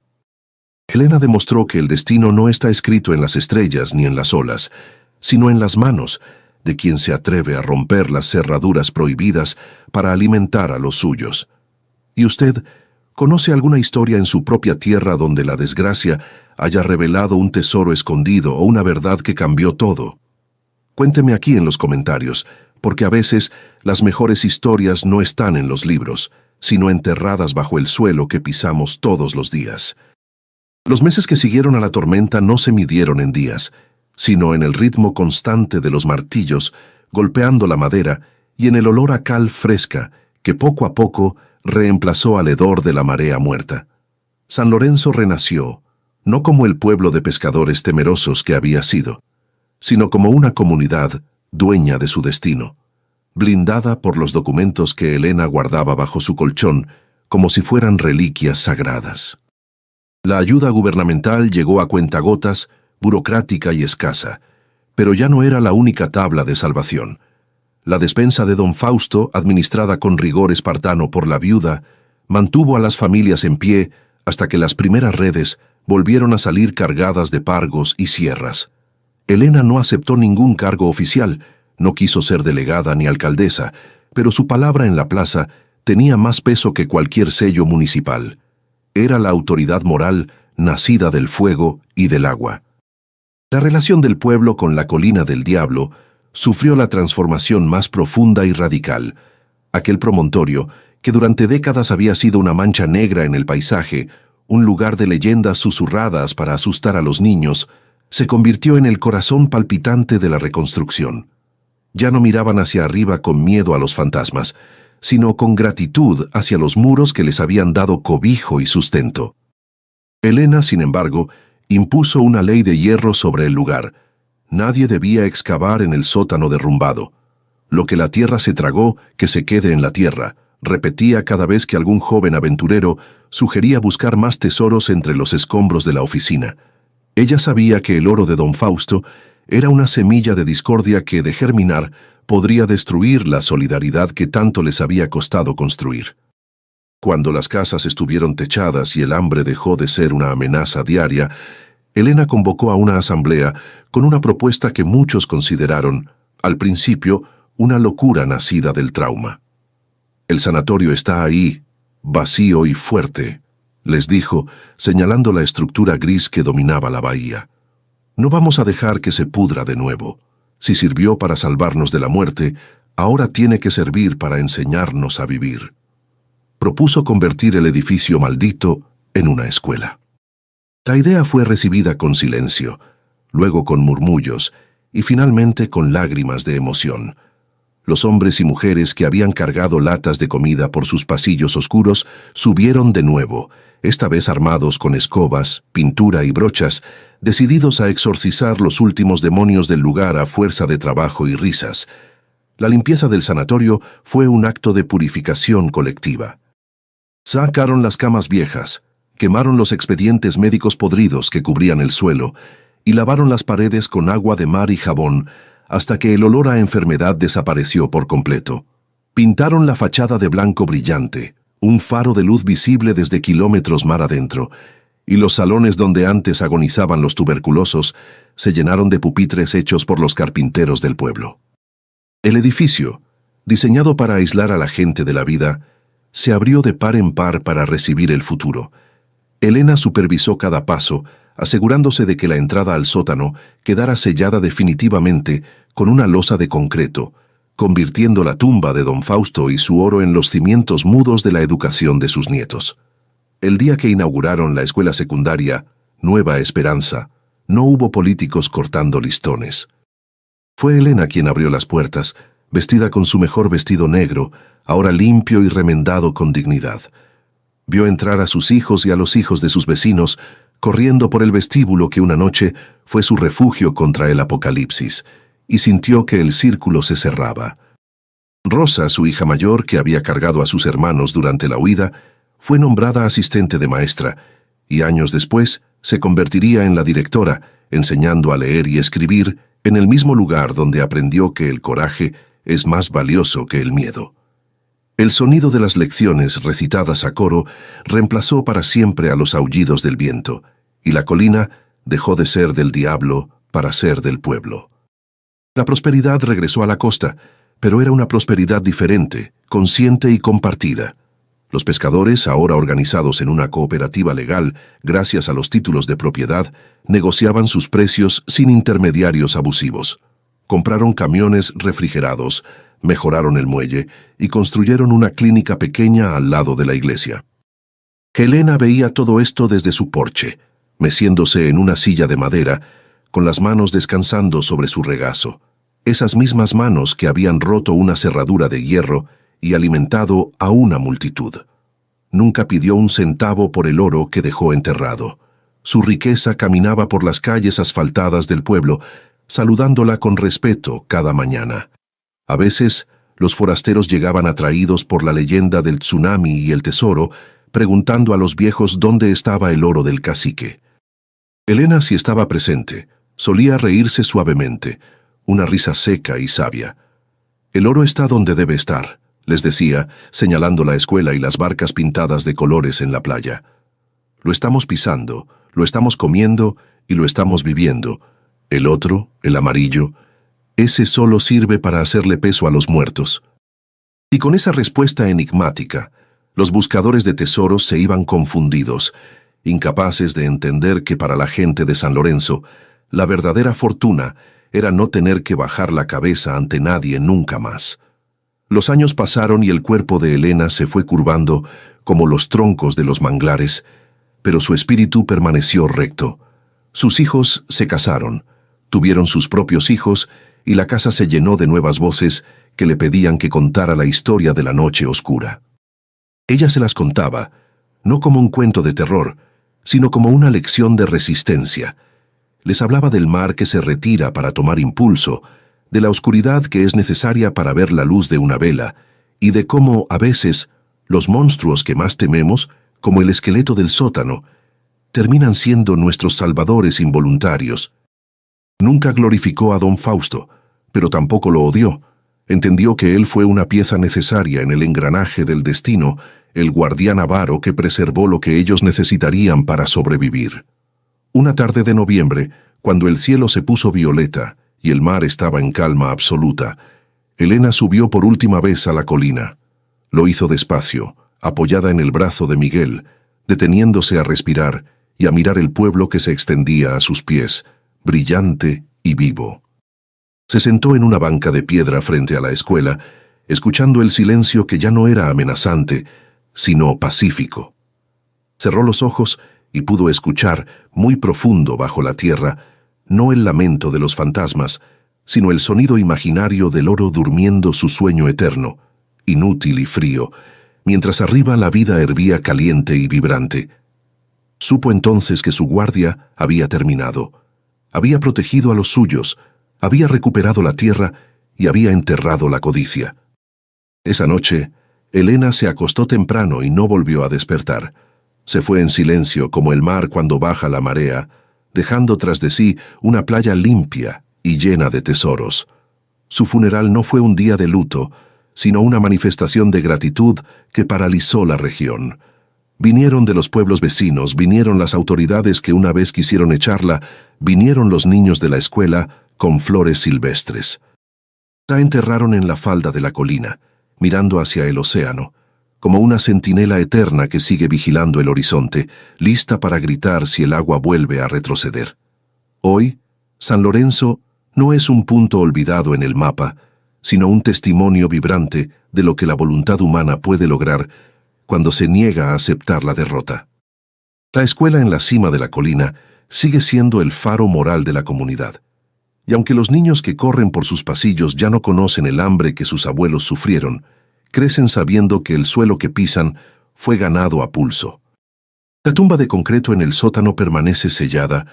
Elena demostró que el destino no está escrito en las estrellas ni en las olas, sino en las manos de quien se atreve a romper las cerraduras prohibidas para alimentar a los suyos. ¿Y usted conoce alguna historia en su propia tierra donde la desgracia haya revelado un tesoro escondido o una verdad que cambió todo? Cuénteme aquí en los comentarios, porque a veces las mejores historias no están en los libros, sino enterradas bajo el suelo que pisamos todos los días. Los meses que siguieron a la tormenta no se midieron en días, sino en el ritmo constante de los martillos golpeando la madera y en el olor a cal fresca que poco a poco reemplazó al hedor de la marea muerta. San Lorenzo renació, no como el pueblo de pescadores temerosos que había sido, sino como una comunidad dueña de su destino, blindada por los documentos que Elena guardaba bajo su colchón como si fueran reliquias sagradas. La ayuda gubernamental llegó a cuentagotas, burocrática y escasa, pero ya no era la única tabla de salvación. La despensa de don Fausto, administrada con rigor espartano por la viuda, mantuvo a las familias en pie hasta que las primeras redes volvieron a salir cargadas de pargos y sierras. Elena no aceptó ningún cargo oficial, no quiso ser delegada ni alcaldesa, pero su palabra en la plaza tenía más peso que cualquier sello municipal. Era la autoridad moral nacida del fuego y del agua. La relación del pueblo con la colina del diablo sufrió la transformación más profunda y radical. Aquel promontorio, que durante décadas había sido una mancha negra en el paisaje, un lugar de leyendas susurradas para asustar a los niños, se convirtió en el corazón palpitante de la reconstrucción. Ya no miraban hacia arriba con miedo a los fantasmas, sino con gratitud hacia los muros que les habían dado cobijo y sustento. Elena, sin embargo, impuso una ley de hierro sobre el lugar. Nadie debía excavar en el sótano derrumbado. Lo que la tierra se tragó, que se quede en la tierra, repetía cada vez que algún joven aventurero sugería buscar más tesoros entre los escombros de la oficina. Ella sabía que el oro de don Fausto era una semilla de discordia que, de germinar, podría destruir la solidaridad que tanto les había costado construir. Cuando las casas estuvieron techadas y el hambre dejó de ser una amenaza diaria, Elena convocó a una asamblea con una propuesta que muchos consideraron, al principio, una locura nacida del trauma. «El sanatorio está ahí, vacío y fuerte», les dijo, señalando la estructura gris que dominaba la bahía. «No vamos a dejar que se pudra de nuevo. Si sirvió para salvarnos de la muerte, ahora tiene que servir para enseñarnos a vivir». Propuso convertir el edificio maldito en una escuela. La idea fue recibida con silencio, luego con murmullos y finalmente con lágrimas de emoción. Los hombres y mujeres que habían cargado latas de comida por sus pasillos oscuros subieron de nuevo, esta vez armados con escobas, pintura y brochas, decididos a exorcizar los últimos demonios del lugar a fuerza de trabajo y risas. La limpieza del sanatorio fue un acto de purificación colectiva. Sacaron las camas viejas, quemaron los expedientes médicos podridos que cubrían el suelo y lavaron las paredes con agua de mar y jabón hasta que el olor a enfermedad desapareció por completo. Pintaron la fachada de blanco brillante, un faro de luz visible desde kilómetros mar adentro, y los salones donde antes agonizaban los tuberculosos se llenaron de pupitres hechos por los carpinteros del pueblo. El edificio, diseñado para aislar a la gente de la vida, se abrió de par en par para recibir el futuro. Elena supervisó cada paso, asegurándose de que la entrada al sótano quedara sellada definitivamente con una losa de concreto, convirtiendo la tumba de don Fausto y su oro en los cimientos mudos de la educación de sus nietos. El día que inauguraron la escuela secundaria, Nueva Esperanza, no hubo políticos cortando listones. Fue Elena quien abrió las puertas, vestida con su mejor vestido negro, ahora limpio y remendado con dignidad. Vio entrar a sus hijos y a los hijos de sus vecinos, corriendo por el vestíbulo que una noche fue su refugio contra el apocalipsis, y sintió que el círculo se cerraba. Rosa, su hija mayor, que había cargado a sus hermanos durante la huida, fue nombrada asistente de maestra, y años después se convertiría en la directora, enseñando a leer y escribir en el mismo lugar donde aprendió que el coraje es más valioso que el miedo. El sonido de las lecciones recitadas a coro reemplazó para siempre a los aullidos del viento, y la colina dejó de ser del diablo para ser del pueblo. La prosperidad regresó a la costa, pero era una prosperidad diferente, consciente y compartida. Los pescadores, ahora organizados en una cooperativa legal gracias a los títulos de propiedad, negociaban sus precios sin intermediarios abusivos. Compraron camiones refrigerados, mejoraron el muelle y construyeron una clínica pequeña al lado de la iglesia. Helena veía todo esto desde su porche, meciéndose en una silla de madera, con las manos descansando sobre su regazo. Esas mismas manos que habían roto una cerradura de hierro y alimentado a una multitud. Nunca pidió un centavo por el oro que dejó enterrado. Su riqueza caminaba por las calles asfaltadas del pueblo, saludándola con respeto cada mañana. A veces, los forasteros llegaban atraídos por la leyenda del tsunami y el tesoro, preguntando a los viejos dónde estaba el oro del cacique. Elena, si estaba presente, solía reírse suavemente, una risa seca y sabia. «El oro está donde debe estar», les decía, señalando la escuela y las barcas pintadas de colores en la playa. «Lo estamos pisando, lo estamos comiendo y lo estamos viviendo. El otro, el amarillo, ese solo sirve para hacerle peso a los muertos». Y con esa respuesta enigmática, los buscadores de tesoros se iban confundidos, incapaces de entender que para la gente de San Lorenzo, la verdadera fortuna era no tener que bajar la cabeza ante nadie nunca más. Los años pasaron y el cuerpo de Elena se fue curvando como los troncos de los manglares, pero su espíritu permaneció recto. Sus hijos se casaron, tuvieron sus propios hijos y la casa se llenó de nuevas voces que le pedían que contara la historia de la noche oscura. Ella se las contaba, no como un cuento de terror, sino como una lección de resistencia. Les hablaba del mar que se retira para tomar impulso, de la oscuridad que es necesaria para ver la luz de una vela, y de cómo, a veces, los monstruos que más tememos, como el esqueleto del sótano, terminan siendo nuestros salvadores involuntarios. Nunca glorificó a don Fausto, pero tampoco lo odió. Entendió que él fue una pieza necesaria en el engranaje del destino, el guardián avaro que preservó lo que ellos necesitarían para sobrevivir. Una tarde de noviembre, cuando el cielo se puso violeta y el mar estaba en calma absoluta, Elena subió por última vez a la colina. Lo hizo despacio, apoyada en el brazo de Miguel, deteniéndose a respirar y a mirar el pueblo que se extendía a sus pies, brillante y vivo. Se sentó en una banca de piedra frente a la escuela, escuchando el silencio que ya no era amenazante, sino pacífico. Cerró los ojos y pudo escuchar, muy profundo bajo la tierra, no el lamento de los fantasmas, sino el sonido imaginario del oro durmiendo su sueño eterno, inútil y frío, mientras arriba la vida hervía caliente y vibrante. Supo entonces que su guardia había terminado. Había protegido a los suyos, había recuperado la tierra y había enterrado la codicia. Esa noche, Elena se acostó temprano y no volvió a despertar. Se fue en silencio como el mar cuando baja la marea, dejando tras de sí una playa limpia y llena de tesoros. Su funeral no fue un día de luto, sino una manifestación de gratitud que paralizó la región. Vinieron de los pueblos vecinos, vinieron las autoridades que una vez quisieron echarla, vinieron los niños de la escuela con flores silvestres. La enterraron en la falda de la colina, mirando hacia el océano, como una centinela eterna que sigue vigilando el horizonte, lista para gritar si el agua vuelve a retroceder. Hoy, San Lorenzo no es un punto olvidado en el mapa, sino un testimonio vibrante de lo que la voluntad humana puede lograr cuando se niega a aceptar la derrota. La escuela en la cima de la colina sigue siendo el faro moral de la comunidad. Y aunque los niños que corren por sus pasillos ya no conocen el hambre que sus abuelos sufrieron, crecen sabiendo que el suelo que pisan fue ganado a pulso. La tumba de concreto en el sótano permanece sellada,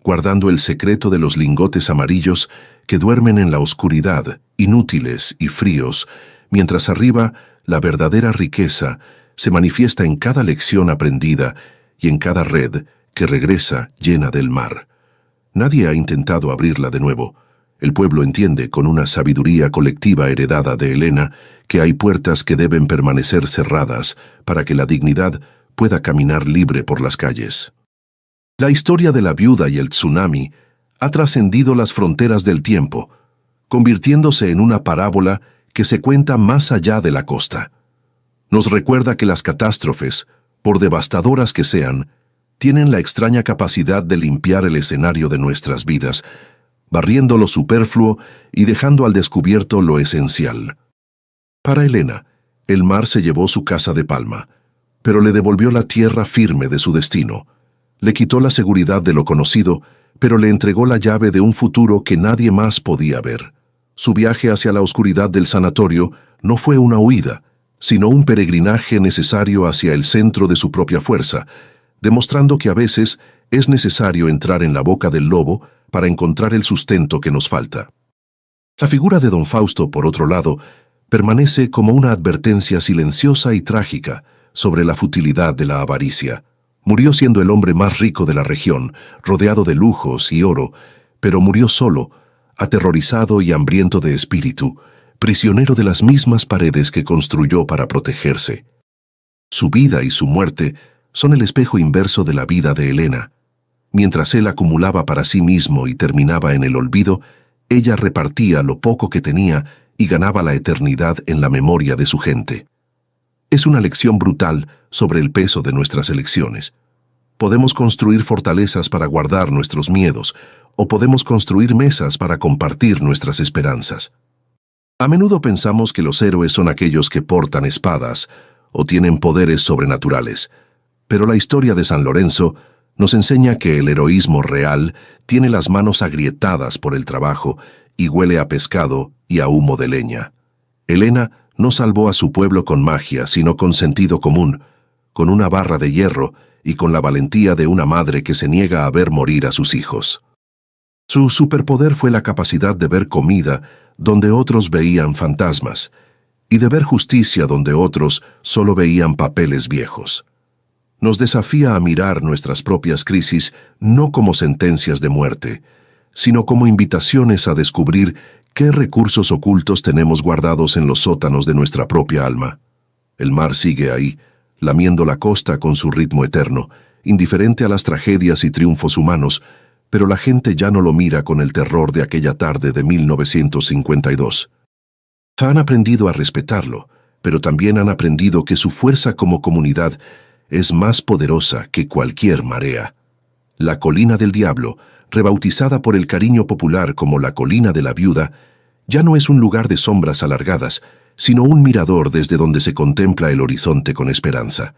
guardando el secreto de los lingotes amarillos que duermen en la oscuridad, inútiles y fríos, mientras arriba la verdadera riqueza se manifiesta en cada lección aprendida y en cada red que regresa llena del mar. Nadie ha intentado abrirla de nuevo. El pueblo entiende, con una sabiduría colectiva heredada de Elena, que hay puertas que deben permanecer cerradas para que la dignidad pueda caminar libre por las calles. La historia de la viuda y el tsunami ha trascendido las fronteras del tiempo, convirtiéndose en una parábola que se cuenta más allá de la costa. Nos recuerda que las catástrofes, por devastadoras que sean, tienen la extraña capacidad de limpiar el escenario de nuestras vidas, barriendo lo superfluo y dejando al descubierto lo esencial. Para Elena, el mar se llevó su casa de palma, pero le devolvió la tierra firme de su destino. Le quitó la seguridad de lo conocido, pero le entregó la llave de un futuro que nadie más podía ver. Su viaje hacia la oscuridad del sanatorio no fue una huida, sino un peregrinaje necesario hacia el centro de su propia fuerza, demostrando que a veces es necesario entrar en la boca del lobo para encontrar el sustento que nos falta. La figura de don Fausto, por otro lado, permanece como una advertencia silenciosa y trágica sobre la futilidad de la avaricia. Murió siendo el hombre más rico de la región, rodeado de lujos y oro, pero murió solo, aterrorizado y hambriento de espíritu, prisionero de las mismas paredes que construyó para protegerse. Su vida y su muerte son el espejo inverso de la vida de Elena. Mientras él acumulaba para sí mismo y terminaba en el olvido, ella repartía lo poco que tenía y ganaba la eternidad en la memoria de su gente. Es una lección brutal sobre el peso de nuestras elecciones. Podemos construir fortalezas para guardar nuestros miedos, o podemos construir mesas para compartir nuestras esperanzas. A menudo pensamos que los héroes son aquellos que portan espadas o tienen poderes sobrenaturales, pero la historia de San Lorenzo nos enseña que el heroísmo real tiene las manos agrietadas por el trabajo y huele a pescado y a humo de leña. Elena no salvó a su pueblo con magia, sino con sentido común, con una barra de hierro y con la valentía de una madre que se niega a ver morir a sus hijos. Su superpoder fue la capacidad de ver comida donde otros veían fantasmas, y de ver justicia donde otros solo veían papeles viejos. Nos desafía a mirar nuestras propias crisis no como sentencias de muerte, sino como invitaciones a descubrir qué recursos ocultos tenemos guardados en los sótanos de nuestra propia alma. El mar sigue ahí, lamiendo la costa con su ritmo eterno, indiferente a las tragedias y triunfos humanos, pero la gente ya no lo mira con el terror de aquella tarde de 1952. Han aprendido a respetarlo, pero también han aprendido que su fuerza como comunidad es más poderosa que cualquier marea. La Colina del Diablo, rebautizada por el cariño popular como la Colina de la Viuda, ya no es un lugar de sombras alargadas, sino un mirador desde donde se contempla el horizonte con esperanza.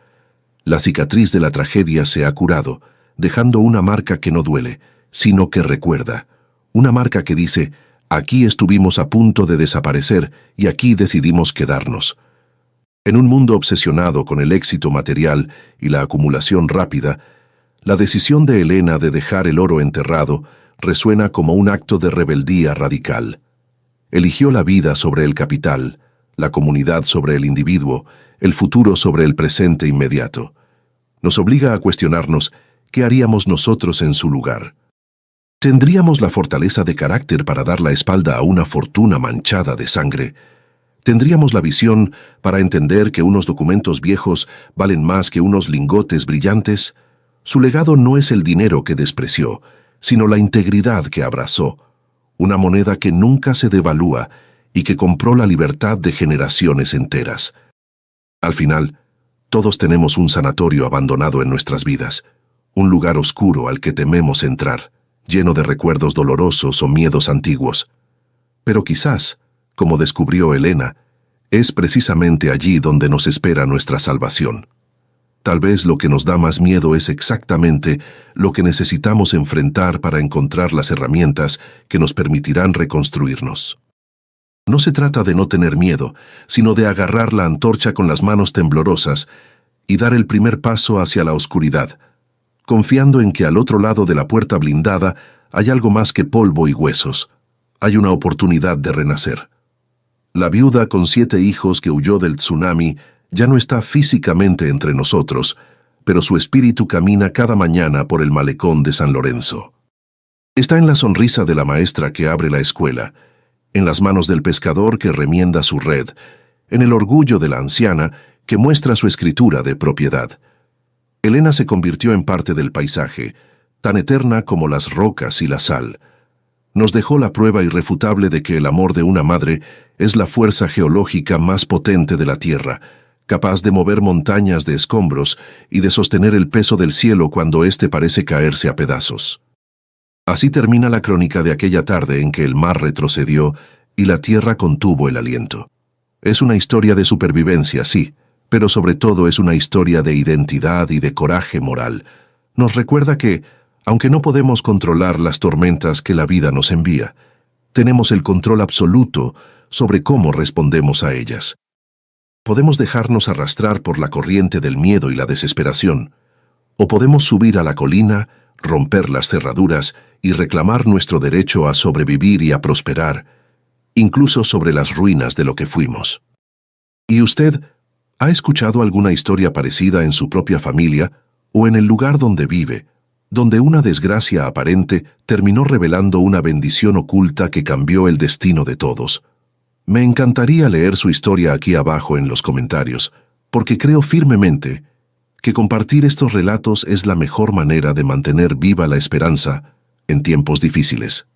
La cicatriz de la tragedia se ha curado, dejando una marca que no duele, sino que recuerda. Una marca que dice: aquí estuvimos a punto de desaparecer y aquí decidimos quedarnos. En un mundo obsesionado con el éxito material y la acumulación rápida, la decisión de Elena de dejar el oro enterrado resuena como un acto de rebeldía radical. Eligió la vida sobre el capital, la comunidad sobre el individuo, el futuro sobre el presente inmediato. Nos obliga a cuestionarnos qué haríamos nosotros en su lugar. ¿Tendríamos la fortaleza de carácter para dar la espalda a una fortuna manchada de sangre? ¿Tendríamos la visión para entender que unos documentos viejos valen más que unos lingotes brillantes? Su legado no es el dinero que despreció, sino la integridad que abrazó, una moneda que nunca se devalúa y que compró la libertad de generaciones enteras. Al final, todos tenemos un sanatorio abandonado en nuestras vidas, un lugar oscuro al que tememos entrar, lleno de recuerdos dolorosos o miedos antiguos. Pero quizás, como descubrió Elena, es precisamente allí donde nos espera nuestra salvación. Tal vez lo que nos da más miedo es exactamente lo que necesitamos enfrentar para encontrar las herramientas que nos permitirán reconstruirnos. No se trata de no tener miedo, sino de agarrar la antorcha con las manos temblorosas y dar el primer paso hacia la oscuridad, confiando en que al otro lado de la puerta blindada hay algo más que polvo y huesos. Hay una oportunidad de renacer. La viuda con 7 hijos que huyó del tsunami ya no está físicamente entre nosotros, pero su espíritu camina cada mañana por el malecón de San Lorenzo. Está en la sonrisa de la maestra que abre la escuela, en las manos del pescador que remienda su red, en el orgullo de la anciana que muestra su escritura de propiedad. Elena se convirtió en parte del paisaje, tan eterna como las rocas y la sal. Nos dejó la prueba irrefutable de que el amor de una madre es la fuerza geológica más potente de la tierra, capaz de mover montañas de escombros y de sostener el peso del cielo cuando éste parece caerse a pedazos. Así termina la crónica de aquella tarde en que el mar retrocedió y la tierra contuvo el aliento. Es una historia de supervivencia, sí, pero sobre todo es una historia de identidad y de coraje moral. Nos recuerda que, aunque no podemos controlar las tormentas que la vida nos envía, tenemos el control absoluto sobre cómo respondemos a ellas. Podemos dejarnos arrastrar por la corriente del miedo y la desesperación, o podemos subir a la colina, romper las cerraduras y reclamar nuestro derecho a sobrevivir y a prosperar, incluso sobre las ruinas de lo que fuimos. ¿Y usted ha escuchado alguna historia parecida en su propia familia o en el lugar donde vive, donde una desgracia aparente terminó revelando una bendición oculta que cambió el destino de todos? Me encantaría leer su historia aquí abajo en los comentarios, porque creo firmemente que compartir estos relatos es la mejor manera de mantener viva la esperanza en tiempos difíciles.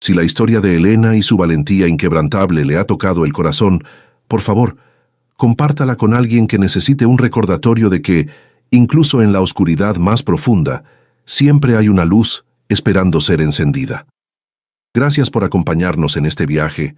Si la historia de Elena y su valentía inquebrantable le ha tocado el corazón, por favor, compártala con alguien que necesite un recordatorio de que, incluso en la oscuridad más profunda, siempre hay una luz esperando ser encendida. Gracias por acompañarnos en este viaje.